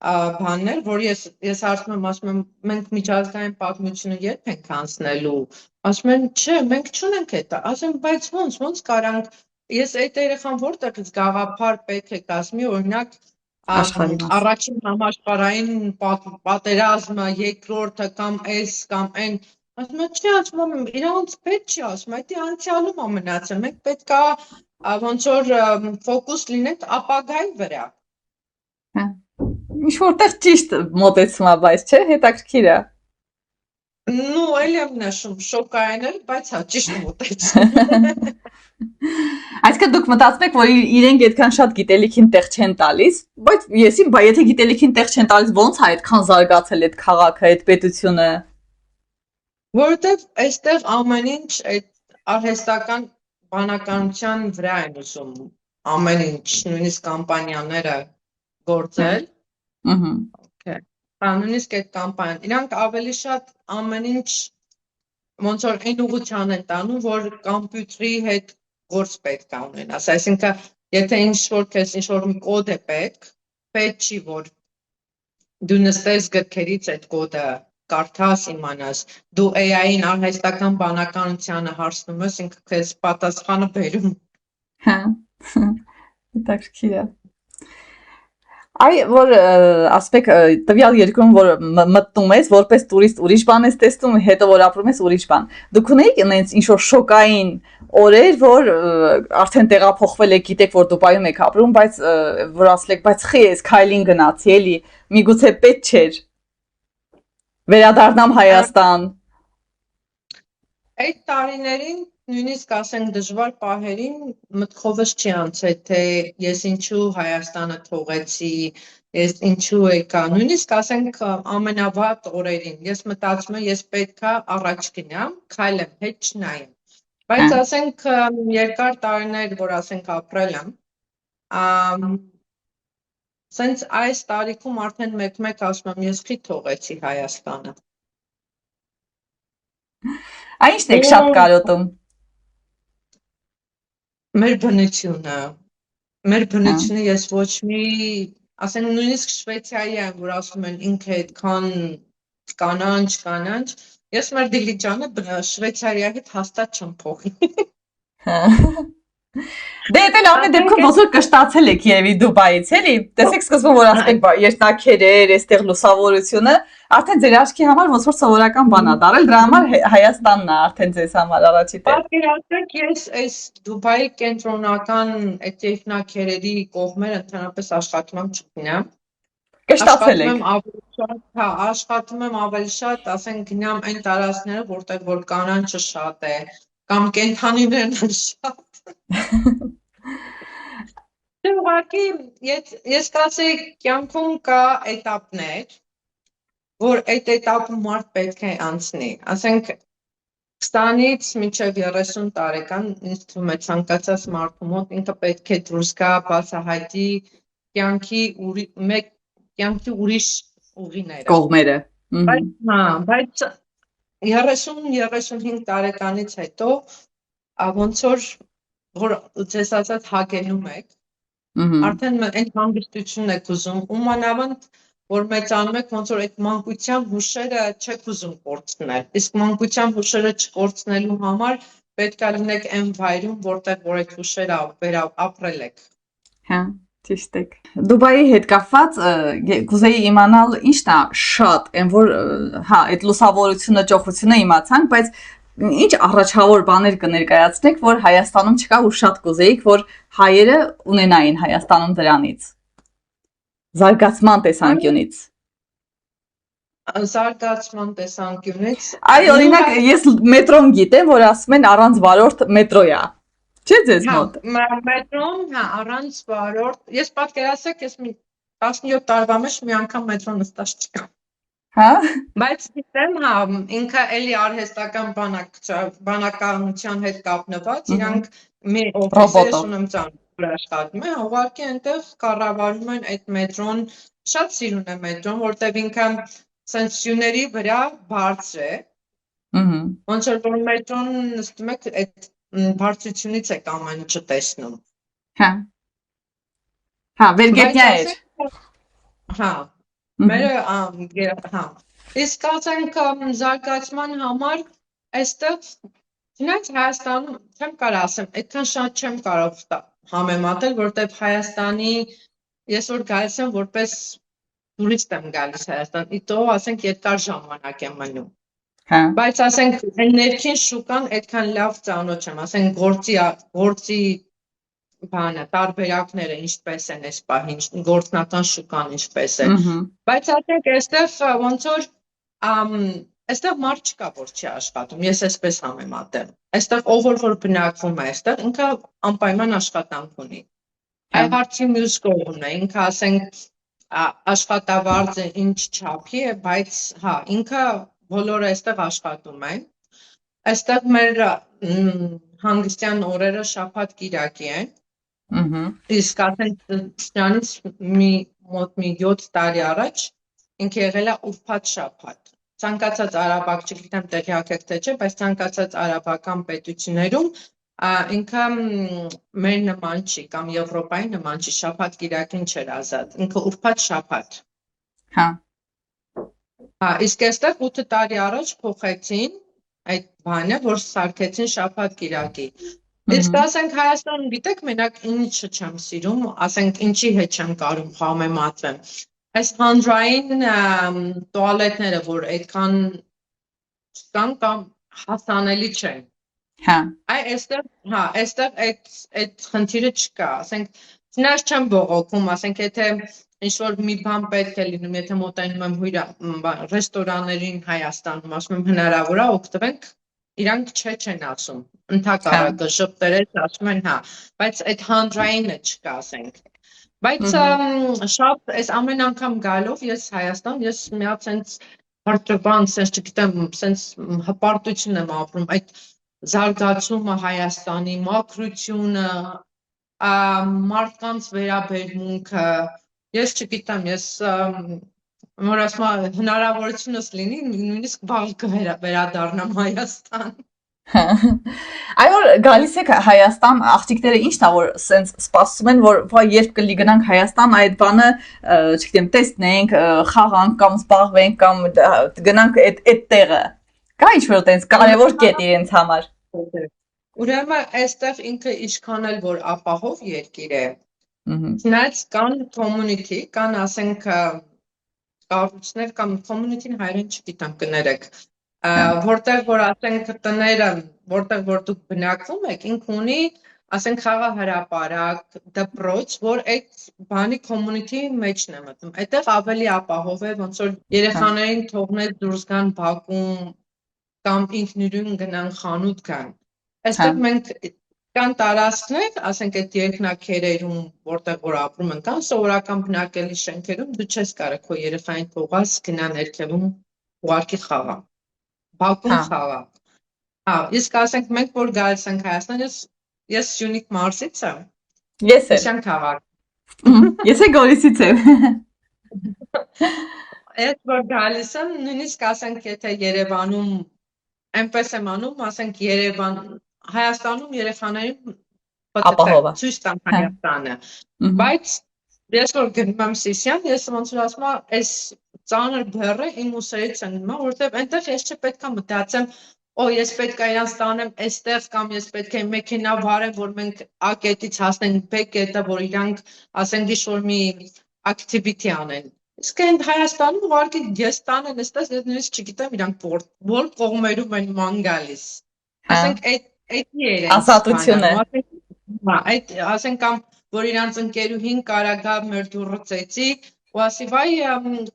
բաններ, որ ես հարցնում եմ, ասում եմ, մենք միջազգային պատմությունը երբ ենք անցնելու, ասում են, չէ, մենք չունենք այդ, ասում եմ, բայց ոնց կարանք, ես այդ երեխան որտեղից գաղափար պետք է կազմի, օրինակ, առաջին համաշխարհային պատերազմը, երկրորդը կամ այս կամ այն, ասում եմ, չի, ասում եմ, իրանց պետք չի, ասում եմ, դա անցյալում է մնացել, մենք պետք է ոնց որ ֆոկուս լինենք ապագայի վրա։ Ինչ որտեղ ճիշտ մոտեցում է, բայց չէ, հետաքրքիր է։ Ну, էլի եմ նշում, շոկային էր, բայց հա, ճիշտ մոտեցում։ Այսինքն դուք մտածում եք, որ իրենք այդքան շատ գիտելիքին տեղ չեն տալիս, բայց եսին, եթե գիտելիքին տեղ չեն տալիս, ո՞նց է այդքան զարգացել այդ քաղաքը, այդ պետությունը։ Որովհետև այստեղ ամեն ինչ այդ արհեստական բանականության վրա են ուզում ամեն ինչ, նույնիսկ կամպանիաները գործել։ Նույնիսկ այդ կամպանիան, իրանք ավելի շատ ամեն ինչ ոնց որ այն ուղղության են տանում, որ կոմպյուտերի հետ գործ պետք է ունենաս, այսինքն եթե ինչ-որ քեզ ինչ-որ մի կոդ է պետք չի, որ դու նստես գրքերից այդ կոդը կարդաս, իմանաս, դու AI-ին արհեստական բանականությանը հարցնում ես, ինքը քեզ պատասխանը բերում։ Հա, հետաքրքիր է։ Այ որ ասպեք տվյալ երկրում որ մտնում ես որպես տուրիստ ուրիշ բան ես տեսնում, հետո որ ապրում ես ուրիշ բան։ Դուք ունեիք այնց ինչ որ շոկային օրեր, որ արդեն տեղափոխվել եք, գիտեք որ Դուբայում եք ապրում, բայց որ ասլեք, բայց խի ես քայլին գնացի, էլի, միգուցե պետք չէր։ Վերադառնամ Հայաստան։ Այդ տարիներին նույնիսկ ասենք դժվար պահերին մտքովս չի անցել, թե ես ինչու Հայաստանը թողեցի, ես ինչու եկա, նույնիսկ ասենք ամենավատ օրերին, ես մտածում եմ, ես պետքա առաջ գնամ, քայլեմ, հետ չնայեմ, բայց ասենք երկար տարիներ, որ ասենք ապրել եմ, սենց այս տարիքում արդեն մեկ ասում եմ, ես քիչ թողեցի Հայաստանը։ Ինչն եք շատ կարոտում։ Մեր բնությունը ես ոչ մի, ասենք նույնիսկ Շվեյցարիայում, որ ասում են ինքը այդքան կանանչ, ես մեր Դիլիջանը Շվեյցարիայի հետ հաստատ չեմ փոխի։ Դե էլ ամեն դեպքում ոնց որ կշտացել եք երևի Դուբայից, էլի։ Տեսեք սկզբում որ ասենք երկնակերեր, այստեղ լուսավորությունը, արդեն ձեր աչքի համար ոնց որ սովորական բան է դարել, դրա համար Հայաստանն է արդեն ձեզ համար առաջի տեղ։ Պատկերացրեք, ես այս Դուբայի կենտրոնական այդ երկնակերերի կողմերը ընդհանրապես աշխատում եմ չգնամ։ Կշտացել եք։ Աշխատում եմ ավելի շատ, ասենք գնամ այն տարածքները, որտեղ որ կանանչը շատ է, կամ կենդանիներն են շատ։ Դե ուղղակի ես կասեի կյանքում կա էտապներ, որ այդ էտապը մարդ պետք է անցնի, ասենք 20-ից մինչև 30 տարեկան ինձ թվում է ցանկացած մարդու մոտ ինքը պետք է դուրս գա բացահայտի կյանքի ուրիշ ուղիները Կողմերը։ Բայց 30-35 տարեկանից հետո ոնց որ ձեզ ասած հագենում եք արդեն այն հանգստությունն եք ուզում ումանավանդ որ մեծանում եք ոնց որ այդ մանկության հուշերը չեք ուզում կորցնել իսկ մանկության հուշերը չկորցնելու համար պետք է լինեք այն վայրում որտեղ որ այդ հուշերը ապրել եք Հա ճիշտ եք Դուբայի հետ կապված կուզեի իմանալ ինչն է շատ այն որ հա այդ լուսավորությունը ճոխությունը իմացանք բայց ինչ առաջավոր բաներ կներկայացնեք որ Հայաստանում չկա ու շատ կուզեիք որ հայերը ունենային Հայաստանում դրանից Զարգացման տեսանկյունից Զարգացման տեսանկյունից Այ օրինակ ես մետրոն գիտեմ որ ասում են առանց վարորդ մետրո է Չէ ձեզ մոտ մետրոն հա առանց վարորդ ես պատկերացրեք ես 17 տարվա մեջ մի անգամ մետրո նստած չկա Հա Բայց գիտեմ հա ինքը էլի արհեստական բանականության հետ կապնված իրանք մի օֆիսեր ունեմ ծանոթ աշխատում է, ուղղակի այնտեղ կառավարում են այդ մետրոն, շատ սիրուն է մետրոն, որտեղ ինքը սենց սյուների վրա բարձր է, ոնց որ մետրոն նստում եք, այդ բարձրությունից եք ամեն ինչը տեսնում։ Հա, վերգետնյա էր։ Հա, մերը, հա, իսկ ասենք զարգացման համար, այստեղ, չնայած Հայաստանում, չեմ կարող ասեմ, այդքան շատ չեմ կարող համեմատել, որտեղ Հայաստանի ես որ գալիս եմ որպես տուրիստ եմ գալիս Հայաստան, իտո ասենք երկար ժամանակ եմ մնում։ Բայց ասենք ներքին շուկան այդքան լավ ծանոթ չեմ, ասենք գործի բանը, տարբերակները ինչպես են այս պահին, գործնական շուկան ինչպես է։ Բայց ասենք այստեղ ոնց որ այստեղ մարդ չկա որ չի աշխատում, ես այսպես համեմատեմ։ Այստեղ ով որ բնակվում է այստեղ, ինքը անպայման աշխատանք ունի։ Այ հարցի մյուս կողմն է, ինքը ասենք աշխատավարձը ինչ չափի է, բայց հա, ինքը բոլորը այստեղ աշխատում են։ Այստեղ մեր հանգստյան օրերը շաբաթ կիրակի են։ Իսկ ասենք դրանից մոտ մի 7 տարի առաջ ինքը եղել է ուրբաթ շաբաթ։ Ցանկացած արաբակ, չգիտեմ տեղյակ եք թե չէ, բայց ցանկացած արաբական պետություններում ինքը մեր նման չի կամ Եվրոպայի նման չի, շաբաթ կիրակին չէր ազատ, ինքը ուրբաթ շաբաթ։ Հա։ Հա, իսկ այստեղ 8 տարի առաջ փոխեցին այդ բանը, որ սարքեցին շաբաթ կիրակի։ Իսկ ասենք Հայաստանում գիտեք մենակ ինչը չեմ սիրում, ասենք ինչի հետ չեմ կարող համեմատվեմ։ Այս հանրային տուալետները, որ այդքան չկան կամ հասանելի չեն։ Հա։ Այստեղ, հա, այստեղ այդ խնդիրը չկա, ասենք չնայած չեմ բողոքում, ասենք եթե ինչ-որ մի բան պետք է լինում, եթե մոտենում եմ ռեստորաններին Հայաստանում, ասում եմ հնարավոր է օգտվենք, իրանք չեն ասում, ընդհակառակը շփտերից ասում են հա, բայց այդ հանրայինը չկա, ասենք։ Բայց շատ այս ամեն անգամ գալով ես Հայաստան, ես մի հատ sense հարցրբան, sense չգիտեմ, sense հպարտություն եմ ապրում, այդ զարգացումը Հայաստանի, մաքրությունը, մարդկանց վերաբերմունքը, ես չգիտեմ, ես որ ասում եմ հնարավորությունս լինի, նույնիսկ վաղ կվերադառնամ Հայաստան։ Այո, գալիս եք Հայաստան, աղջիկները ինչն է որ սենց սպասում են, որ երբ կլիգնանք Հայաստան, այդ բանը, չգիտեմ, տեսնենք, խաղանք կամ զբաղվենք կամ գնանք այդ տեղը։ Կա ինչ-որ տենց կարևոր կետ իրենց համար։ Ուրեմն այստեղ ինքը ինչքան էլ որ ապահով երկիր է։ Չնայած կան community, կան ասենք կառույցներ կամ community-ն հայերեն չգիտեմ կներեք, որտեղ որ ասենք տները, որտեղ որ դուք բնակվում եք, ինքը ունի ասենք խաղահրապարակ, դպրոց, որ այդ բանի community-ի մեջն է մտնում։ Այդտեղ ավելի ապահով է, ոնց որ երեխաներին թողնել դուրս գան բակում կամ ինքնուրույն գնան խանութ գան։ Այստեղ մենք Կան տարածքներ, ասենք այդ երկնակերերում, որտեղ որ ապրում են, կան սովորական բնակելի շենքերում դու չես կարող քո երեխային թողած գնա ներքևում ուղարկի խաղա, բակում խաղա։ Հա, իսկ ասենք մենք որ գալիս ենք Հայաստան, ես Սյունիք մարզից եմ։ Ես եմ։ Շան քաղաք։ Ես է Գորիսից եմ։ Այդ որ գալիս եմ, նույնիսկ ասենք եթե Երևանում այնպես եմ անում, ասենք Երևան Հայաստանում երեխաներին Ապահով է։ ցույց տամ Հայաստանը, բայց ես որ գնում եմ Սիսիան, ես ոնց որ ասում եմ, այս ծանր բեռը իմ ուսերից են գնում, որովհետև այնտեղ ես չպետք է մտածեմ, ես պետք է իրանց տանեմ այստեղ կամ ես պետք է մեքենա վարեմ, որ մենք A կետից հասնենք B կետը, որ իրանք ասենք ինչ-որ մի activity անեն։ Իսկ այն Հայաստանում ուղղակի ես տանեմ այստեղ, ես նույնիսկ չգիտեմ իրանք որ կողմերում են ման գալիս։ Ասենք այդ երես ազատությունը։ Այդ ասենք կամ որ իրանց ընկերուհին կարա մեր դուռը ծեծի ու ասի վայ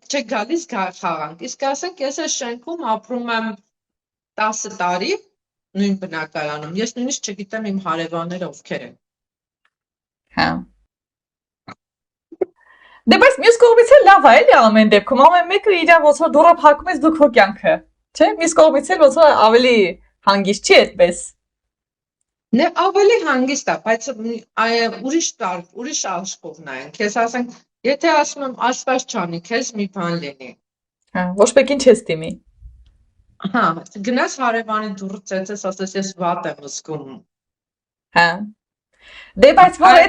չեք գալիս խաղանք։ Իսկ ասենք ես այս շենքում ապրում եմ 10 տարի նույն բնակարանում։ Ես նույնիսկ չգիտեմ իմ հարևանները ովքեր են։ Հա։ Դե բայց մյուս կողմից էլ լավ է, էլի ամեն դեպքում ամեն մեկը իր ոնց որ դուռը փակում ես դու քո կյանքը, չէ՞։ Մյուս կողմից էլ ոնց որ ավելի հանգիստ չի այդպես։ Նե ավելի հանգիստ է, բայց ուրիշ աշխով նայենք։ Ես ասենք, եթե ասում եմ Աստված չանի, քեզ մի բան լինի։ Հա, ոչ մեկին չես դիմի։ Հա, գնաս հարևանի դուռը ծեծես, ասես ես վատ եմ զգում։ Հա։ Դե բայց որ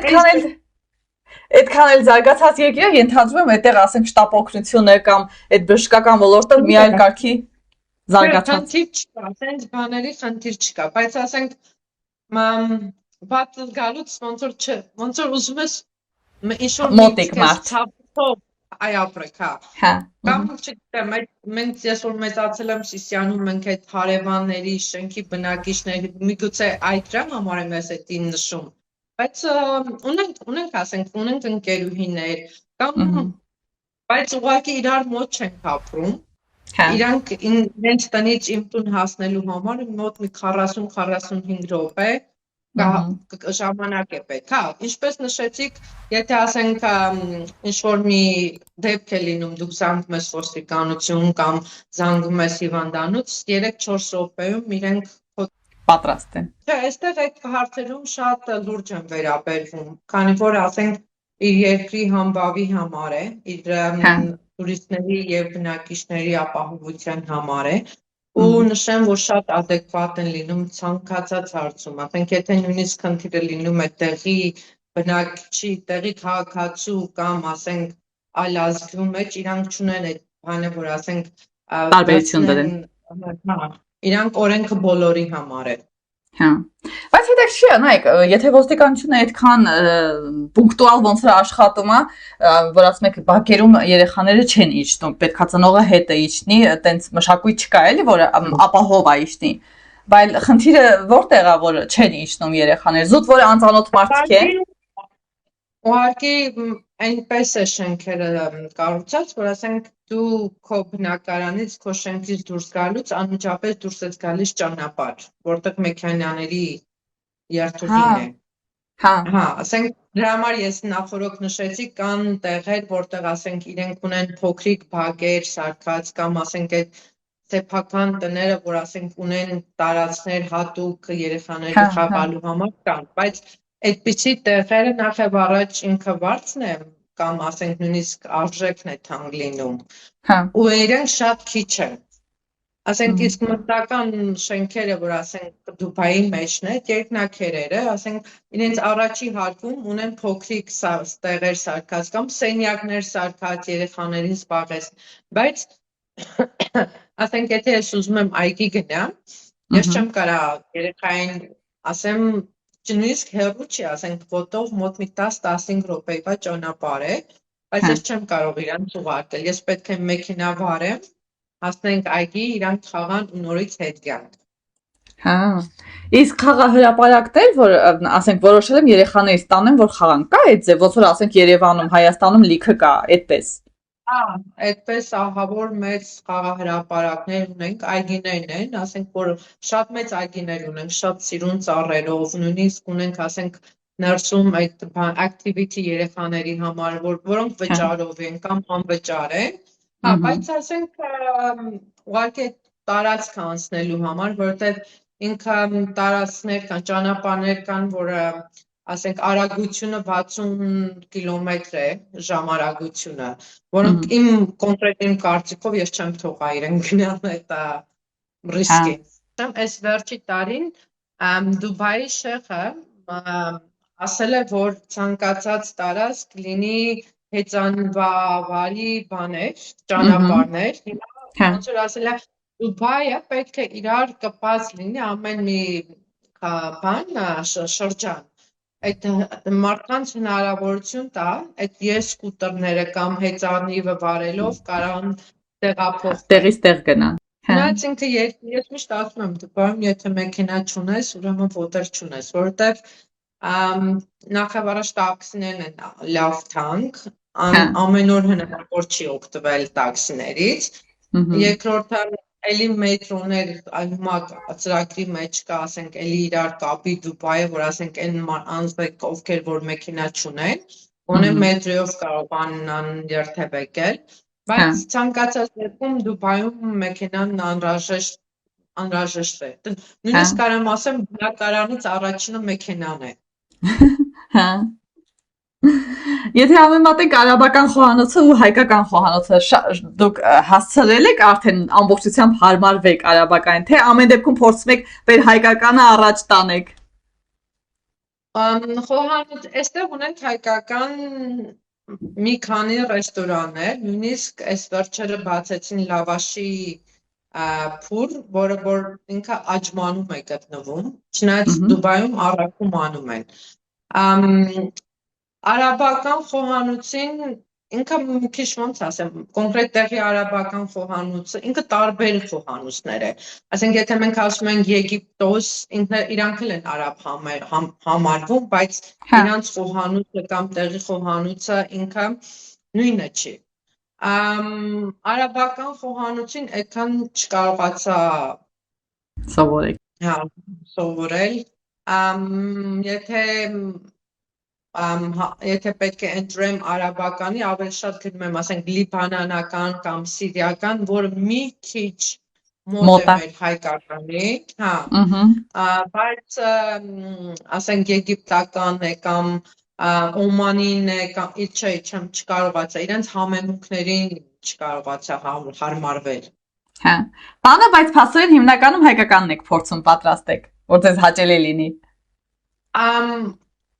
այդքան էլ զարգացած երկիրը ենթադրում եմ այդտեղ ասենք շտապ օգնությունը կամ այդ բժշկական ոլորտը մի այլ կարգի զարգացած։ Խնդիր չկա, ասենք բաների խնդիր չկա, բայց ասենք վատ գալուց ոնց որ ուզում ես ինչ-որ մոտիկ մարդ այ ապրեք, հա։ Հա։ Կամ չգիտեմ, մենք ես որ մեծացել եմ Սիսիանում, մենք այդ հարևանների, շենքի բնակիչների, միգուցե այդ դրա համար եմ ես այդին նշում, բայց ունենք ասենք, ունենք ընկերուհիներ, կամ բայց ուղղակի իրար մոտ չենք ապրում, իրանք իրենց տնից իմ տուն հասնելու համար մոտ մի 40-45 րոպե ժամանակ է պետք, հա, ինչպես նշեցիք, եթե ասենք ինչ-որ մի դեպք է լինում, դուք զանգում ես ոստիկանություն կամ զանգում ես հիվանդանոց, 3-4 րոպեում իրենք պատրաստ են։ Չէ, այստեղ այդ հարցերում շատ լուրջ են վերաբերվում, քանի որ ասենք իր երկրի համբավի համար է, իր տուրիստների եւ բնակիչների ապահովության համար է, ու նշեմ, որ շատ adekvat են լինում ցանկացած հարցում, ասենք եթե նույնիսկ խնդիրը լինում է տեղի բնակչի, տեղի քաղաքացու կամ ասենք այլ ազգու մեջ, իրանք չունեն այդ բանը, որ ասենք տարբերություն դրեն։ Իրանք օրենքը բոլորի համար է։ Հա։ Բայց հետաքրքիր է, նայեք, եթե ոստիկանությունը այդքան պունկտուալ ոնց է աշխատում, որ ասում եք բակերում երեխաները չեն իջնում, պետքա ծնողը հետը իջնի, այտենց մշակույթ չկա էլի, որ ապահով է իջնի։ Բայց խնդիրը որտեղ է, որ չեն իջնում երեխաները, զուտ որ անծանոթ մարդիկ են։ Ուղղակի այնպես է շենքերը կառուցած, որ ասենք դու քո բնակարանից, քո շենքից դուրս գալուց անմիջապես դուրս ես գալիս ճանապարհ, որտեղ մեքենաների երթուղին է։ Հա, ասենք դրա համար ես նախորդ նշեցի կան տեղեր, որտեղ ասենք իրենք ունեն փոքրիկ բակեր սարքած կամ ասենք այդ սեփական տները, որ ասենք ունեն տարածքներ հատուկ երեխաների խաղալու համար կան, բայց այդպիսի տեղերը նախև առաջ ինքը վարձն է կամ ասենք նույնիսկ արժեքն է թանկ լինում, ու իրենք շատ քիչ են, ասենք իսկ մտական շենքերը, որ ասենք Դուբայի մեջն է, երկնակերերը, ասենք իրենց առաջի հարկում ունեն փոքրիկ տեղեր սարքած կամ սենյակներ սարքած երեխաներին զբաղեցն, բայց ասենք եթե ես ուզում եմ այգի գնամ, ես չեմ կարող երեխային ասեմ նույնիսկ հեռու չի, ասենք ոտով մոտ մի 10-15 րոպեվա ճանապարհ է, բայց ես չեմ կարող իրանց ուղարկել, ես պետք է մեքենա վարեմ, հասնենք այգի, իրանք խաղան ու նորից հետ գան։ Հա, իսկ խաղահրապարակներ, որ ասենք որոշել եմ երեխաներից տանեմ, որ խաղան, կա այդ ձև, ոնց որ ասենք Երևանում, Հայաստանում լիքը կա, այդպես։ Այդպես ահավոր մեծ խաղահրապարակներ ունենք, այգիներն են, ասենք, որ շատ մեծ այգիներ ունենք, շատ սիրուն ծառերով, նույնիսկ ունենք, ասենք, ներսում այդ activity երեխաների համար, որոնք վճարով են կամ անվճար են, բայց ասենք, ուղղակի տարածք անցնելու համար, որովհետև ինքը տարածքներ կան, ճանապարհներ կան, որը ասենք արագությունը 60 կիլոմետր է ժամարագությունը, որոնք իմ կոնկրետ իմ կարծիքով ես չեմ թողա իրեն գնալ այդ ռիսկի։ Այս վերջի տարին Դուբայի շեխը ասել է, որ ցանկացած տարածք լինի հեծանվավարի բաներ, ճանապարհներ, հիմա ոնց որ ասել է Դուբայը պետք է իրար կպած լինի ամեն մի բան շրջան, այդ մարդկանց հնարավորություն տա, այդ սկուտերները կամ հեծանիվը վարելով կարան տեղափոխվել։ Տեղից տեղ գնան։ Հնաց ինքը ես միշտ ասում եմ Դուբայում, եթե մեքենա չունես, ուրեմն ոտեր չունես, որովհետև նախավարաշ տաքսիներն են լավ թանկ, ամեն օր հնարավոր չի օգտվել տաքսիներից, երկրորդը էլի մետրոներ հիմա ծրագրի մեջ կա, ասենք, էլի իրար կապի Դուբայը, որ ասենք այն անձնիկ ովքեր որ մեքենա չունեն, գոնե մետրոյով կարողանան երթևեկել, բայց ցանկացած դեպքում Դուբայում մեքենան անհրաժեշտ է։ Նույնիսկ կարամ ասեմ, բնակարանից առաջինը մեքենան է։ Հա։ Եթե համեմատենք արաբական խոհանոցը ու հայկական խոհանոցը, դուք հասցրել եք արդեն ամբողջությամբ հարմարվեք արաբականին, թե ամեն դեպքում փորձում եք վեր հայկականը առաջ տանեք։ Խոհանոց, այստեղ ունենք հայկական մի քանի ռեստորաններ, նույնիսկ այս վերջերը բացեցին լավաշի փուր, որը որ ինքը Աջմանում է գտնվում, չնայած Դուբայում առաքում անում են։ Արաբական խոհանոցին ինքը մի քիչ ոնց ասեմ, կոնկրետ տեղի արաբական խոհանոցը, ինքը տարբեր խոհանոցներ է։ Ասենք, եթե մենք ասում ենք Եգիպտոս, իրանք էլ են արաբ համարվում, բայց իրանց խոհանոցը կամ տեղի խոհանոցը ինքը նույնը չի։ Արաբական խոհանոցին այդքան չկարողացա սովորել, եթե պետք է ընտրեմ արաբականի, ավելի շատ գնում եմ, ասենք, լիբանանական կամ սիրիական, որը մի քիչ մոտ է մեր հայկականի, բայց ասենք Եգիպտական է կամ Օմանին է կամ չկարողացա, իրենց համեմունքներին չկարողացա հարմարվել։ Հա, բանը, բայց փաստորեն հիմնականում հայկականն եք փորձում պատրաստեք, որ ձեզ հաճելի լինի։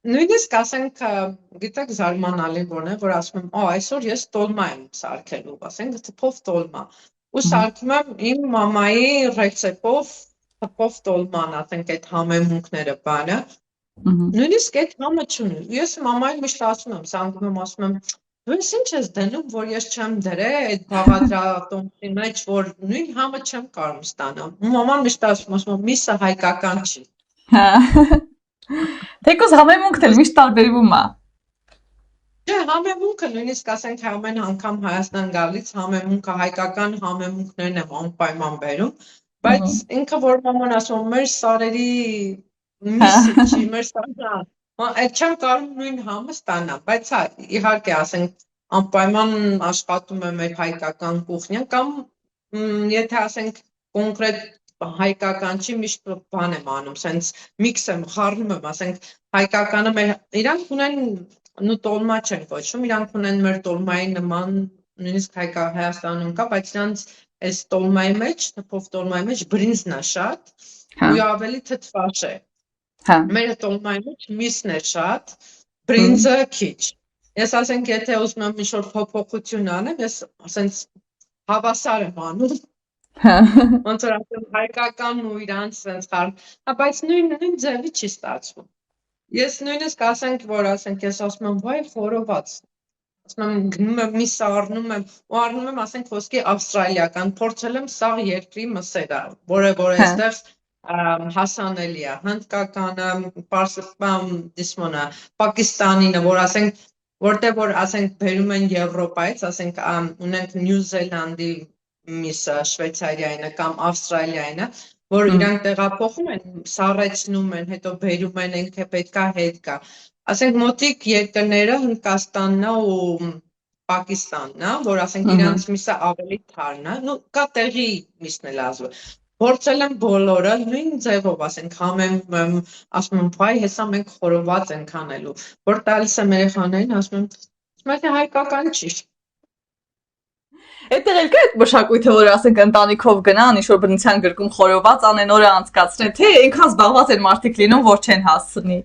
Նույնիսկ ասենք, գիտեք զարմանալի որն է, որ ասում եմ, այսօր ես տոլմա եմ սարքելու, ասենք, թփով տոլմա, ու սարքում եմ իմ մամայի ռեցեպտով թփով տոլման, ասենք, այդ համեմունքները բանը, նույնիսկ այդ համը չունի, ես մամային միշտ ասում եմ, զանգում եմ, ասում եմ, դու ես ինչ ես դնում, որ ես չեմ դրե այդ բաղադրատոմսի մեջ, որ նույն համը չեմ կարող ստանամ, ու մաման միշտ ասում, միսը հայկական չի։ Թեկուզ համեմունքն էլ միշտ տարբերվում է։ Չէ, համեմունքը նույնիսկ ասենք ամեն անգամ Հայաստան գալիս համեմունքը հայկական համեմունքներն եմ անպայման բերում, բայց ինքը որ մաման ասում մեր սարերի միսը չի, մեր սարը, այդ չեմ կարող նույն համը ստանամ, բայց իհարկե ասենք անպայման աշխատում է մեր հայկական կուխնյան կամ եթե ասենք կոնկրետ հայկական չի, միշտ բան եմ անում, սենց միքս եմ, խառնում եմ, ասենք հայկականը մեր, իրանք ունեն տոլմա չեն կոչվում, իրանք ունեն մեր տոլմայի նման, նույնիսկ Հայաստանում կա, բայց իրանց այս տոլմայի մեջ, թփով տոլմայի մեջ բրինձն է շատ, ու ավելի թթվաշ է։ Մեր տոլմայի մեջ միսն է շատ, բրինձը քիչ։ Ես ասենք, եթե ուզում եմ ինչ-որ փոփոխություն անեմ, ես ասենց հավասար եմ անում, ոնց որ ասեմ հայկական ու իրանց սենց խառն, բայց նույն ձևի չի ստացվում։ Ես նույնիսկ ասենք, որ ասենք, ես ասում եմ, վայ խորոված, ասում եմ, գնում եմ միս առնում եմ, ու առնում եմ, ասենք, ոսկի ավստրալիական, փորձել եմ սաղ երկրի մսերը, որը այստեղ հասանելի է, հնդկականը, պարսկան, դիսմոնը, պակիստանինը, որ ասենք, որտեղ որ ասենք բերում են Եվրոպայից, ասենք ունենք Նյու Զելանդի միսը, Շվեյցարիայինը կամ Ավստրալիայինը, որ իրանք տեղափոխում են, սառեցնում են, հետո բերում են, ինքը պետքա հետ գա։ Ասենք մոտիկ երկրները Հնդկաստանն ու Պակիստանն է, որ ասենք իրանց միսը ավելի թարն է, նու կա տեղի միսն էլ ազգ։ Փորձել եմ բոլորը նույն ձևով, ասենք համեմ ասում եմ, բայ հեսա մենք խորոված ենք անելու, որ տալիս եմ երեխաներին, ասում եմ, բայց հայկական չի։ Այդտեղ էլ կա այդ մշակույթը, որ ասենք ընտանիքով գնան, ինչ-որ բնության գրկում խորոված անեն, օրը անցկացնեն, թե այնքան զբաղված են մարդիկ լինում, որ չեն հասցնի։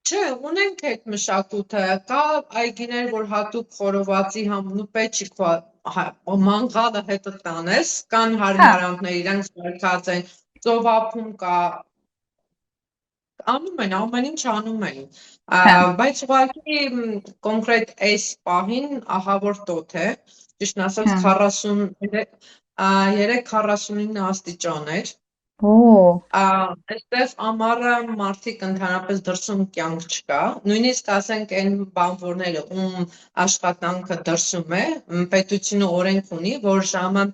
Չէ, ունենք այդ մշակույթը, կա այգիներ, որ հատուկ խորովածի համնու պետք չի քո մանգալը հետը տանես, կան հարմարանքներ, իրանք զարգացած են, ծովափում կա, անում են, ամեն ինչ անում են, բայց ուղղակի կոնկրետ այս պահին ահավոր տոթ է, ճիշտն ասած 43-49 աստիճան էր, այստեղ ամառը մարդիկ ընդհանրապես դրսում կյանք չկա, նույնիսկ ասենք այն բանվորները, ում աշխատանքը դրսում է, պետությունը օրենք ունի, որ ժամը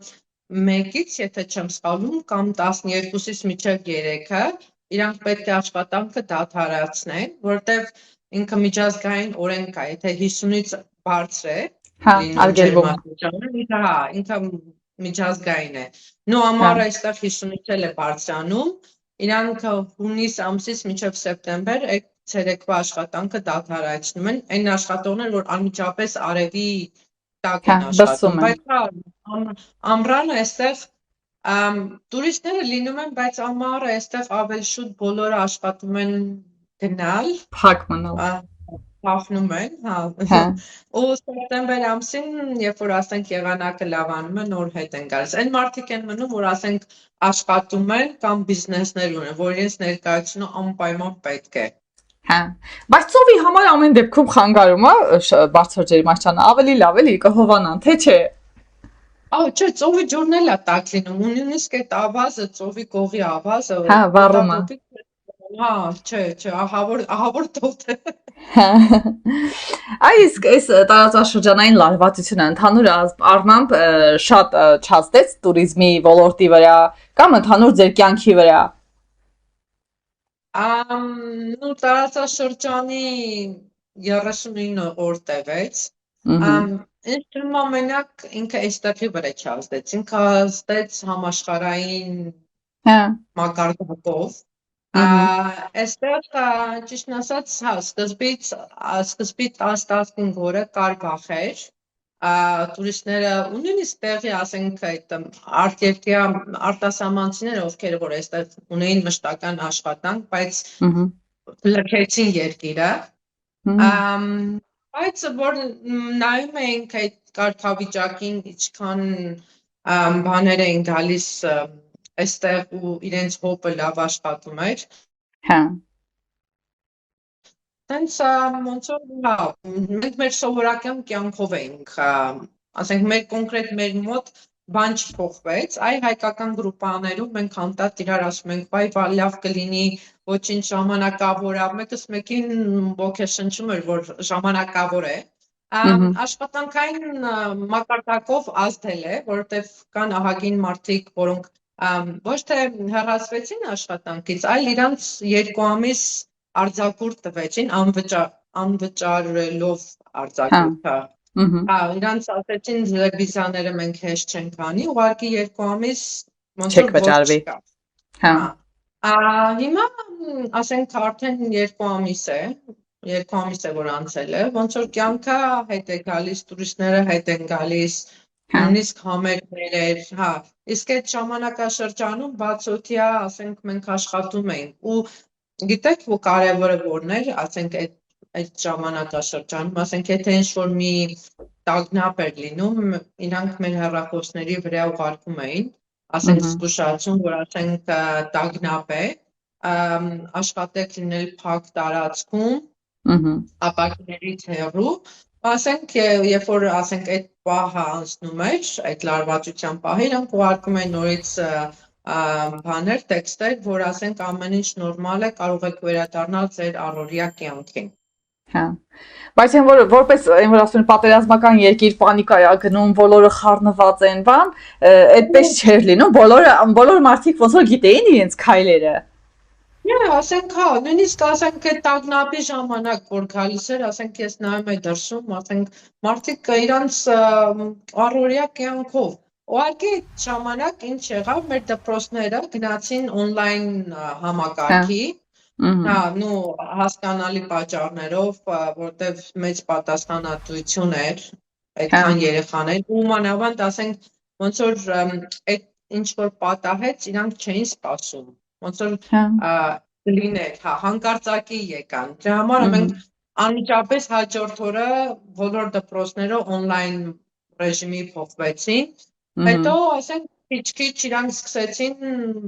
1-ից, եթե չեմ սխալվում, կամ 12-ից մինչև 3-ը, իրանք պետք է աշխատանքը դադարեցնեն, որտեղ ինքը միջազգային օրենք կա, եթե 50-ից բարձր է, ինքը միջազգային է, նո ամառը այստեղ 50-ից էլ է բարձրանում, իրանք հունիս ամսից մինչև սեպտեմբեր այդ ցերեկվա աշխատանքը դադարեցնում են, այն աշխատողներ, որ անմիջապես արևի տակ են աշխատում, բայց ամռանը այստեղ տուրիստները լինում են, բայց ամառը այստեղ ավելի շուտ բոլորը աշխատում են գնալ, փակ մնալ, փախնում են, ու սեպտեմբեր ամսին, երբ որ ասենք եղանակը լավանում է, նոր հետ են գալիս, այն մարդիկ են մնում, որ ասենք աշխատում են կամ բիզնեսներ ունեն, որ իրենց ներկայությունը անպայման պետք է։ Բայց ծովի համար ամեն դեպքում խանգարում է բարձր ջերմաստիճանը, ավելի լավ էլի կհովանան, թե չէ։ Չէ, ծովի ջուրն էլ է տաք լինում, նույնիսկ այդ ավազը, ծովի կողի ավազը, վառում է։ Չէ, ահավոր տոթ է։ Իսկ այս տարածաշրջանային լարվածությունը ընդհանուր առմամբ շատ չհասնեց տուրիզմի ոլորտի վրա կամ ընդհանուր ձեր կյանքի վրա։ Տարածաշրջանի 39 օր տևեց, ինձ թվում է մենակ ինքը այստեղի վրա չհասնեց, ինքը հասնեց համաշխարհային մակարդակով, այստեղ ճիշտն ասած, սկզբից 10-15 օրը կար վախեր, տուրիստները ու նույնիսկ տեղի ասենք այդ արտասահմանցիները, ովքեր որ այստեղ ունեին մշտական աշխատանք, բայց լքեցին երկիրը, բայց որ նայում էինք այդ կարգավիճակին, ինչքան բաներ էին գալիս այստեղ ու իրենց հոպը լավ աշխատում էր։ Տենց ոնց որ մենք մեր սովորական կյանքով էինք, ասենք մեր կոնկրետ մեր մոտ բան չփոխվեց, այ հայկական գրուպաներում մենք հանդարտ իրար ասում ենք, բայ լավ կլինի, ոչինչ ժամանակավոր է, մեկս մեկին ոգեշնչում էր, որ ժամանակավոր է։ Աշխատանքային մակարդակով ազդել է, որովհետև կան ահագին մարդիկ, որոնք ոչ թե հեռացվեցին աշխատանքից, այլ իրանց 2 ամիս արձակուրդ տվեցին, անվճարելով արձակուրդը, իրանց ասեցին վիզաները մենք հեշտ չենք անի, ուղղակի 2 ամիս ոնց որ ոչ չկա։ Հիմա ասենք արդեն 2 ամիս է, 2 ամիս է որ անցել է, ոնց որ կյանքը հետ է գալիս, տուրիստները հետ են գալիս, նույնիսկ համերգներ էր, իսկ այդ ժամանակաշրջանում բացօթյա, ասենք մենք աշխատում էինք ու գիտեք, որ կարևորը որն էր, ասենք այդ ժամանակաշրջանում, ասենք եթե ինչ-որ մի տագնապ էր լինում, իրանք մեր հեռախոսների վրա ուղարկում էին, ասենք զգուշացում, որ ասենք տագնապ է, աշխատեք լինել փակ տարածքում, ապակիներից հեռու, ասենք, երբ որ ասենք այդ պահը անցնում էր, այդ լարվածության պահը, իրանք ուղարկում են նորից բաներ, տեքստեր, որ ասենք ամեն ինչ նորմալ է, կարող եք վերադառնալ ձեր առօրյա կյանքին։ Հա։ Բայց որպես այն որ ասում են պատերազմական երկիր պանիկա է գնում, բոլորը խառնված են, բան, այդպես չէր լինում, բոլոր մարդիկ ոնց որ գիտեին իրենց քայլերը։ Ասենք հա, նույնիսկ ասենք այդ տագնապի ժամանակ, որ գալիս էր, ասենք ես նայում եմ դրսում, ասենք մարդիկ իրանց առօրյա կյանքով ուղղակի այդ ժամանակ ինչ եղավ, մեր դպրոցները գնացին on-line համակարգի, հա, նու հասկանալի պատճառներով, որտեղ մեծ պատասխանատվություն էր այդքան երեխաներ, ու մանավանդ ասենք ոնց որ այդ ինչ որ պատահեց, իրանք չէին սպասում, ոնց որ լիներ, հա, հանկարծակի եկան։ Դրա համար մենք անմիջապես հաջորդ օրը բոլոր դպրոցները on-line ռեժիմի փոխվեցին, հետո ասենք քիչ-քիչ իրանք սկսեցին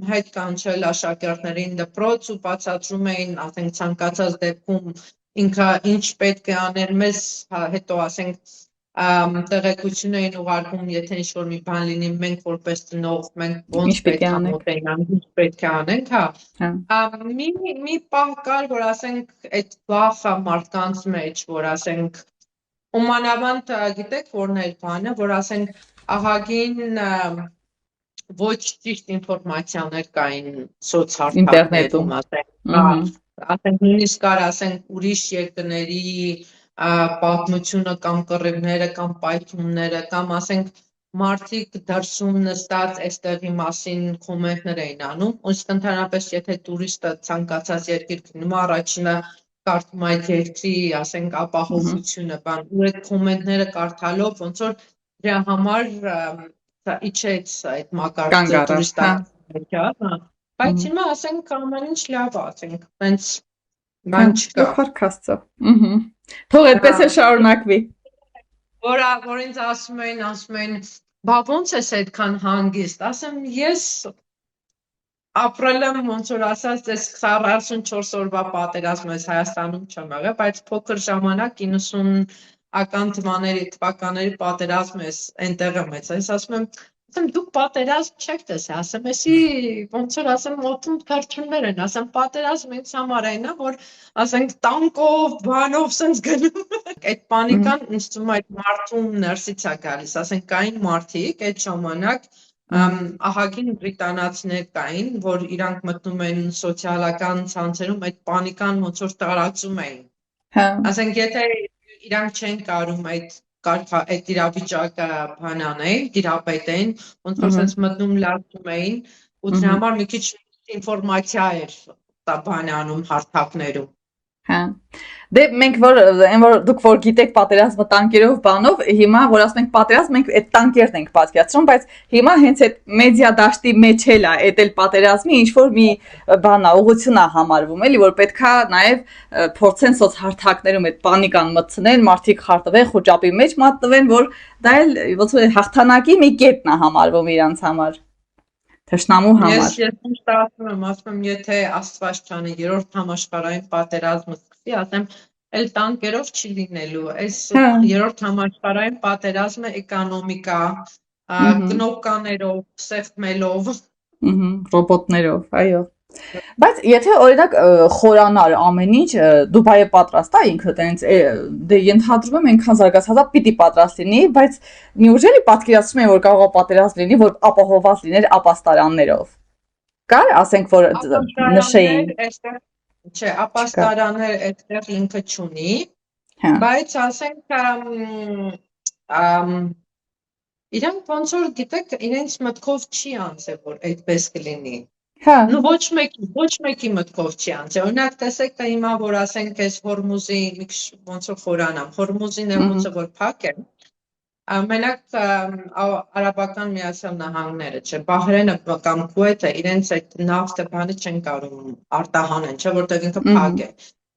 հետ կանչել աշակերտներին դպրոց ու բացատրում էին, ասենք ցանկացած դեպքում ինքը ինչ պետք է անել մեզ, հետո ասենք տեղեկություն էին ուղարկում, եթե ինչ-որ մի բան լինի, մենք որպես ծնող, մենք ոնց պետք է մոտենանք, ինչ պետք է անենք, հա։ Մի պահ կար, որ ասենք այդ վախը մարդկանց մեջ, որ ասենք ու մանավանդ գիտեք որն էր բանը, որ ասենք ահագին ոչ ճիշտ ինֆորմացիաներ կային սոցհարթակներում, ասենք նույնիսկ կար, ասենք ուրիշ երկրների պատմությունը կամ կռիվները կամ պայթյունները կամ ասենք մարդիկ դրսում նստած այստեղի մասին կոմենտներ էին անում, իսկ ընդհանրապես եթե տուրիստը ցանկացած երկիր գնում առաջինը կարդում այդ երկրի, ասենք ապահովությունը, բան, ու այդ կոմենտները կարդալով ոնց որ դրա համար իջեց այդ մակարդակը տուրիստական, բայց հիմա ասենք ամեն ինչ լավ է, ասենք, հենց բան չկա։ Փառք Աստծո։ Թող այդպես էլ շարունակվի։ Որ ինձ ասում էին, բա ոնց ես այդքան հանգիստ, ասեմ, ես ապրել եմ ոնց որ ասած, ես 44 օրվա պատերազմ ես Հայաստանում չեմ եղել, բայց փոքր ժամանակ 90-ական թվականների պատերազմ ես այնտեղ եմ ես, ես ասում եմ, դուք պատերազմ չեք տեսել, ասեմ, էսի ոնց որ ասեմ, օդում թռչուններ են, ասեմ, պատերազմ ինձ համար այն է, որ ասենք տանկով, բանով սենց գնում, այդ պանիկան ինձ թվում է այդ մարդում ներսից է գալիս, ասենք կային մարդիկ այդ ժամանակ ահագին բրիտանացիներ կային, որ իրանք մտնում են սոցիալական ցանցերում այդ պանիկան ոնց որ տարածում էին, ասենք եթե իրանք չեն կարում այդ իրավիճակը բանանեն, դիրապետեն, ոնց որ սենց մտնում լացում էին, ու դրա համար մի քիչ ինֆորմացիա էր բանանում հարթակներում։ Հա։ Դե մենք որ դուք որ գիտեք պատերազմը տանկերով բանով, հիմա որ ասում ենք պատերազմ, մենք այդ տանկերն ենք պատկերացնում, բայց հիմա հենց այդ մեդիա դաշտի մեջ էլ է, այդ էլ պատերազմի ինչ որ մի բան է, ուղղություն է համարվում, էլի, որ պետքա նաև փորձեն սոցհարթակներում այդ պանիկան մտցնեն, մարդիկ խարտվեն, խոճապի մեջ մատնվեն, որ դա էլ ոնց որ հաղթանակի մի կետն է համարվում իրանց համար։ Թշնամու համար։ Ես ասում եմ, եթե Աստված չանի երրորդ համաշխարհային պատերազմը սկսի, ասեմ, էլ տանկերով չի լինելու։ Այս երրորդ համաշխարհային պատերազմը էկոնոմիկա, կնոպկաներով, սեղմելով, ռոբոտներով, այո։ Բայց եթե օրինակ խորանար ամեն ինչ Դուբայը պատրաստ է ինքը տենց դե ենթադրում եմ այնքան զարգացած է պիտի պատրաստ լինի, բայց նյուրժելի պատկերացնում եմ որ կարող է պատերազմ լինի, որ ապահովված լիներ ապաստարաններով։ Կար, ասենք որ նշեին։ Չէ, ապաստարաններ այդտեղ ինքը չունի, բայց ասենք իրանք ոնց որ գիտեք, իրենց մտքով չի անցել, որ այդպես կլինի։ Նու ոչ մեկի մտքով չի անցել, օրինակ տեսեք հիմա, որ ասենք այս Հորմուզի, ոնց որ խորանամ, Հորմուզի նեղուցը որ փակ է, մենակ Արաբական Միացյալ Նահանգները, չէ, Բահրենը կամ Քուվեյթը իրենց այդ նավթը բանը չեն կարող արտահանեն, չէ, որտեղ ինքը փակ է։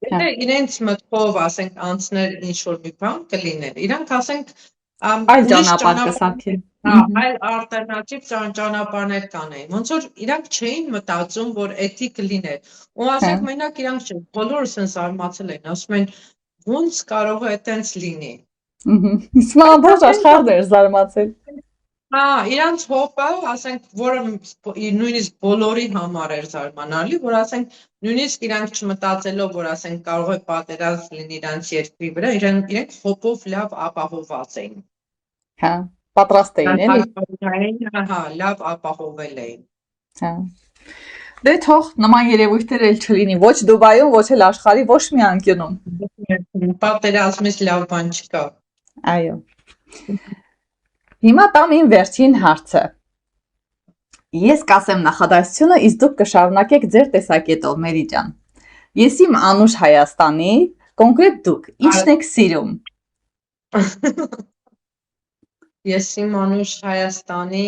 Եթե իրենց մտքով ասենք անցներ ինչ-որ մի բան կլիներ, իրանք ասենք այլ ճանապարհ կսարքեն։ Այլ ալտերնատիվ ճանապարհներ կանեին, ոնց որ իրանք չէին մտածում, որ էդի կլիներ, ու ասենք մենակ իրանք չէ, բոլորը սենց զարմացել են, ասում են, ոնց կարող է այդպես լինի։ Իսկ ամբողջ աշխարհն էր զարմացել։ Հա, իրանց հոպը, ասենք, որը նույնիսկ բոլորի համար էր զարմանալի, որ ասենք նույնիսկ իրանք չմտածելով, որ ասենք կարող է պատերազմ լինի իրանց երկրի վրա, իրենք հոպով լավ ապահովված էին։ Հա, պատրաստ էին, էլի։ Հա, լավ ապահովել էին։ Հա։ Դե թող նման երևույթներ էլ չլինի ոչ Դուբայում, ոչ էլ աշխարհի ոչ մի անկյունում։ Պատերազմից լավ բան չկա։ Այո։ Հիմա տամ իմ վերջին հարցը։ Ես կասեմ նախադասությունը, իսկ դուք կշարունակեք ձեր տեսակետով, Մերի ջան։ Ես իմ անուշ Հայաստանի, կոնկրետ դուք, ի՞նչն եք սիրում։ Ես իմ անուշ Հայաստանի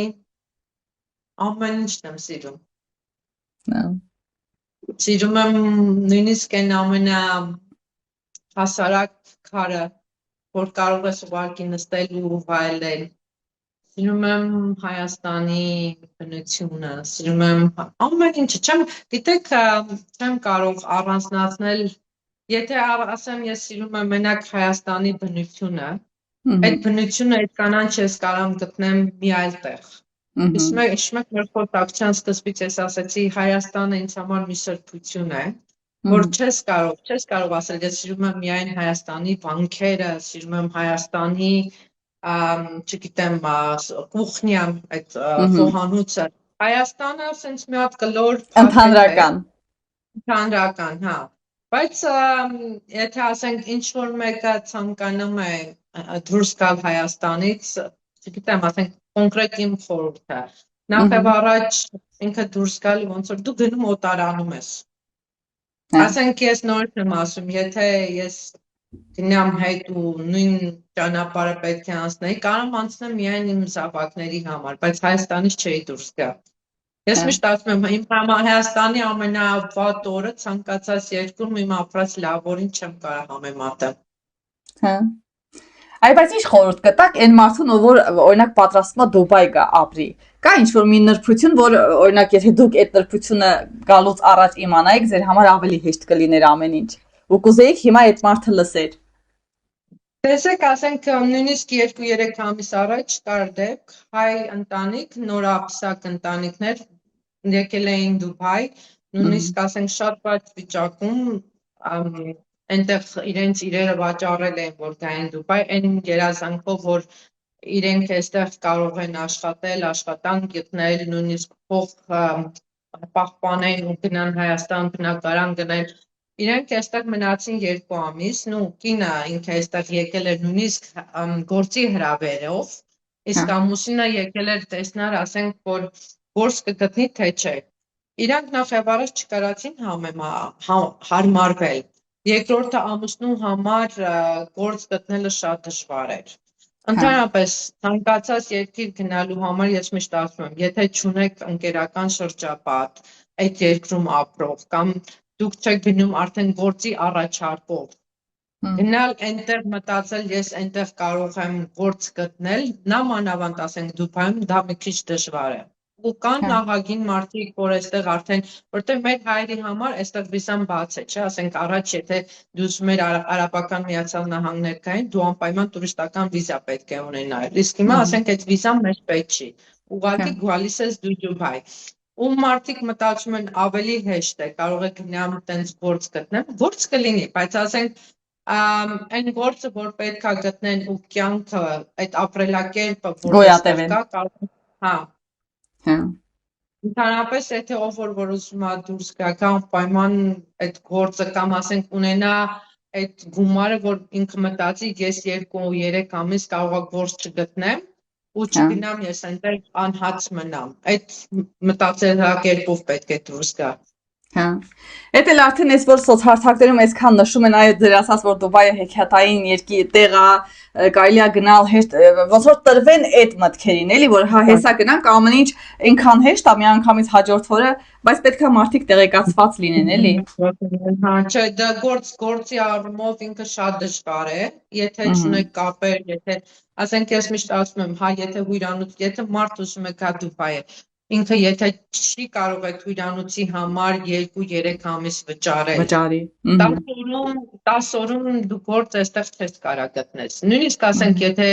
ամեն ինչն եմ սիրում։ Սիրում եմ նույնիսկ այն ամենահասարակ քարը, որ կարող ես ուղղակի նստել ու վայելել։ Սիրում եմ Հայաստանի բնությունը, սիրում եմ ամեն ինչը, գիտեք, չեմ կարող առանձնացնել, եթե ասեմ ես սիրում եմ մենակ Հայաստանի բնությունը, այդ բնությունը, այդ կանանչ ես կարող գտնեմ մի այլ տեղ։ Իսկ մեկ մեր խոսակցության սկզբից ես ասացի Հայաստանը ինձ համար մի սրբություն է, որ չես կարող ասել, ես սիրում եմ միայն Հայաստանի վանքերը, սիրում եմ Հայաստանի չգիտեմ, կուխնյան, այդ խոհանոցը, Հայաստանը ասենց մի հատ կլոր ընդհանրական, հա, բայց եթե ասենք ինչ-որ մեկը ցանկանում է դուրս գալ Հայաստանից, չգիտեմ, ասենք կոնկրետ իմ խորհուրդը, նախև առաջ ինքը դուրս գալու ոնց որ դու գնում օտարանում ես, ասենք ես նորից եմ ասում, եթե ես գնամ հետ ու նույն ճանապարհը պետք է անցնեի, կարող անցնեմ միայն իմ զավակների համար, բայց Հայաստանից չէի դուրս գա։ Ես միշտ ասում եմ, իմ Հայաստանի ամենավատ օրը ցանկացած երկրում իմ ապրած լավ օրին չեմ կարող համեմատել։ Հա։ Այ բայց ինչ խորհուրդ կտաք այն մարդուն, որ օրինակ պատրաստվում է Դուբայ գա ապրի։ Կա ինչ-որ մի նրբություն, որ օրինակ եթե դուք այդ նրբությունը գալուց առաջ իմանայիք, ձեր համար ավելի հեշտ կլիներ ամեն ինչ։ Ու կուզեիք հիմա այդ մարդը լսեր։ Տեսեք, ասենք նույնիսկ 2-3 ամիս առաջ կար դեպք, հայ ընտանիք, նորապսակ ընտանիքներ եկել էին Դուբայ, նույնիսկ ասենք շատ բաց վիճակում, այնտեղ իրենց իրերը վաճառել են, որ գային Դուբայ, այն երազանքով, որ իրենք այստեղ կարող են աշխատել, աշխատանք գտնել, նույնիսկ փող պահպանեն ու գնան Հայաստան, բնակարան գնեն։ Իրենք այստեղ մնացին 2 ամիս, ու կինը ինքը այստեղ եկել էր նույնիսկ գործի հրավերով, իսկ ամուսինը եկել էր տեսնել, ասենք, որ գործ կգտնի, թե չէ։ Իրանք նախ առաջ չկարացին հարմարվել։ Երկրորդը ամուսնու համար գործ գտնելը շատ դժվար էր։ Ընդհանրապես, ցանկացած երկիր գնալու համար ես միշտ ասում եմ, եթե չունեք ընկերական շրջապատ, այդ երկրում ապրող կամ դուք չեք գնում արդեն գործի առաջարկով, գնալ այնտեղ մտածել, ես այնտեղ կարող եմ գործ գտնել, նամանավանդ ասենք Դուբայում դա մի քիչ դժվար է։ Ու կան ահագին մարդիկ, որ այստեղ արդեն, որտեղ մեր հայերի համար այստեղ վիզան բաց է, չէ, ասենք առաջ եթե դու ուզում ես Արաբական Միացյալ Նահանգներ գային, դու անպայման տուրիստական վիզա պետք է ունենայիր։ Իսկ հիմա ասենք այդ վիզան մեզ պետք չի։ Ուղղակի գալիս ես դու Դուբայ։ Ու մարդիկ մտածում են ավելի հեշտ է, կարող է գնամ տենց գործ գտնեմ, գործ կլինի, բայց ասենք այն գործը, որ պետք է գտնեն ու կյանքը, այդ ապրելակերպը, որ այստեղ կա, կարող հա Ընդհանրապես, եթե ով որ ուզում է դուրս գա, անպայման այդ գործը կամ ասենք ունենա այդ գումարը, որ ինքը մտածի, ես 2-3 ամիս կարող է գործ չգտնեմ ու չգնամ ես այնտեղ անհաց մնամ։ Այդ մտածելակերպով պետք է դուրս գա։ Հա։ Էդ էլ արդեն էս որ սոցհարթակներում այսքան նշում են, այո, ձեր ասած որ Դուբայը հեքիաթային երկիր տեղ է, կարելի է գնալ հեշտ, ոնց որ տրվեն այդ մտքերին, էլի, որ հա հեսա գնանք, ամեն ինչ այնքան հեշտ է միանգամից հաջորդ օրը, բայց պետք է մարդիկ տեղեկացված լինեն, էլի։ Հա, չէ, դա գործի առումով ինքը շատ դժվար է, եթե չունեք կապեր, եթե ասենք ես միշտ ասում եմ, հա, եթե մարդ ուզում է գա Դուբայ, ինքը եթե չի կարող է հյուրանոցի համար 2-3 ամիս վճարի 10 օրում դու գործ այստեղ չես կարող գտնես։ Նույնիսկ ասենք եթե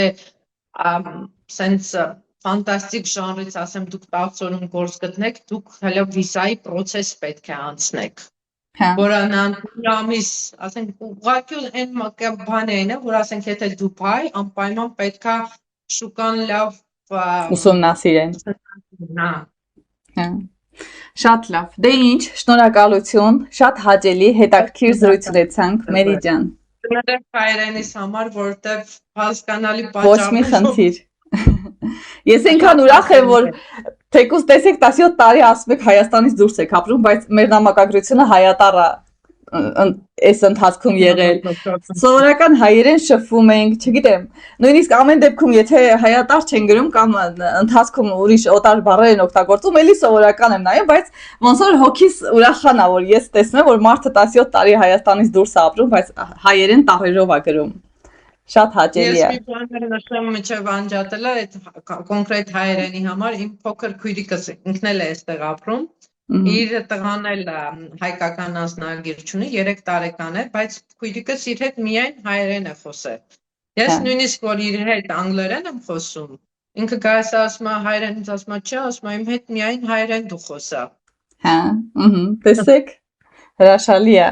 սենց ֆանտաստիկ ժանրից, ասեմ, դուք տաղցորում գործ գտնեք, դուք հələ վիզայի process պետք է անցնեք։ Հա։ Որոնան ամիս, ասենք, ուղղակի այն բան է, որ ասենք, եթե Դուբայ, անպայման պետքա շուկան լավ ուսումնասիրեն։ Հա։ Հա։ Շատ լավ։ Դե ինչ, շնորհակալություն, շատ հաճելի, հետաքրքիր զրույցրեցանք, Մերի ջան։ Շնորհակալ հայրենիս համար, որտեվ հասկանալի Ոչ մի խնդիր։ Ես այնքան ուրախ եմ, որ թեկուզ տեսեք 17 տարի ասում եք Հայաստանից դուրս եք ապրում, բայց մեր նամակագրությունը հայատառ է այս ընթացքում եղել։ Սովորական հայերեն շփվում ենք, չգիտեմ, նույնիսկ ամեն դեպքում եթե հայատառ չեն գրում կամ ընթացքում ուրիշ օտար բառեր են օգտագործում, էլի սովորական եմ նայում, բայց ոնց որ հոգիս ուրախանա, որ ես տեսնում եմ, որ մարդը 17 տարի Հայաստանից դուրս է ապրում, բայց հայերեն տառերով է գրում։ Շատ հաճելի է։ Ես մի բան նշեմ մինչև անջատելը, այդ կոնկրետ հայերենի համար իմ փոքր քույրիկս ինքն էլ է այստեղ ապրում։ Իր տղան էլ հայկական անձնագիր չունի, 3 տարեկան է, բայց քույրիկս իր հետ միայն հայերեն է խոսել։ Ես նույնիսկ որ իր հետ անգլերեն եմ խոսում, ինքը գայս ասում է հայերենից, ասում է չէ, ասում է իմ հետ միայն հայերեն դու խոսա։ Հա, տեսեք, հրաշալի է։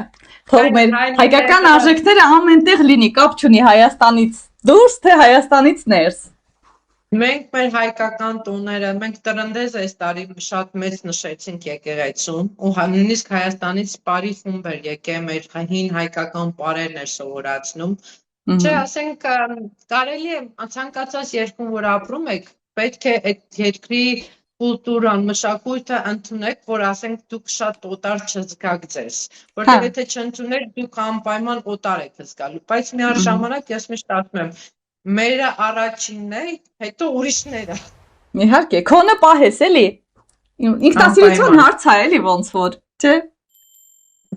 Թող մեր հայկական արժեքները ամենտեղ լինի, կապ չունի Հայաստանից դուրս թե Հայաստանից ներս։ Մենք մեր հայկական տոները, մենք տրնդեզ այս տարի շատ մեծ նշեցինք եկեղեցում, ու նույնիսկ Հայաստանից բարի խումբ էր եկել, մեր հին հայկական պարերն էր սովորացնում։ Չէ, ասենք, կարելի է ցանկացած երկրում, որ ապրում եք, պետք է այդ երկրի կուլտուրան, մշակույթը ընդունեք, որ ասենք դուք շատ օտար չզգաք ձեզ, որտեղ եթե չընդունեք, դուք անպայման օտար եք զգալու, բայց միաժամանակ ես միշտ ասում եմ, մերը առաջինն է, հետո ուրիշները։ Իհարկե, քոնը պահես էլի։ Ինքնասիրության հարց է էլի ոնց որ, չէ՞։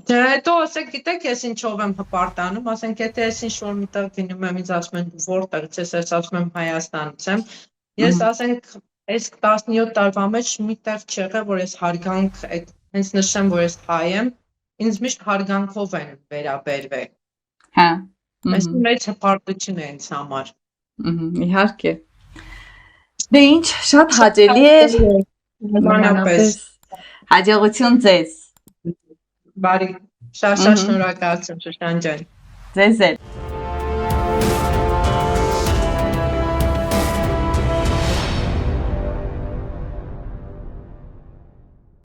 Դե հետո ասեք, գիտեք, ես ինչով եմ հպարտանում, ասենք, եթե ես ինչ-որ միտեղ գնում եմ, ինձ ասում են որտեղից ես, ես ասում եմ Հայաստանից եմ, ես ասենք, այս 17 տարվա մեջ միտեղ չեղել, որ ես հարգանք, հենց նշեմ, որ ես հայ եմ, ինձ միշտ հարգանքով են վերաբերվել։ Հա։ Այս մեծ հպարտություն է ինձ համար։ Իհարկե։ Դե ինչ, շատ հաճելի էր։ Բանապես։ Հաջողություն ձեզ։ Բարի, շատ շնորհակալություն Շուշան ջան։ Ձեզ էլ։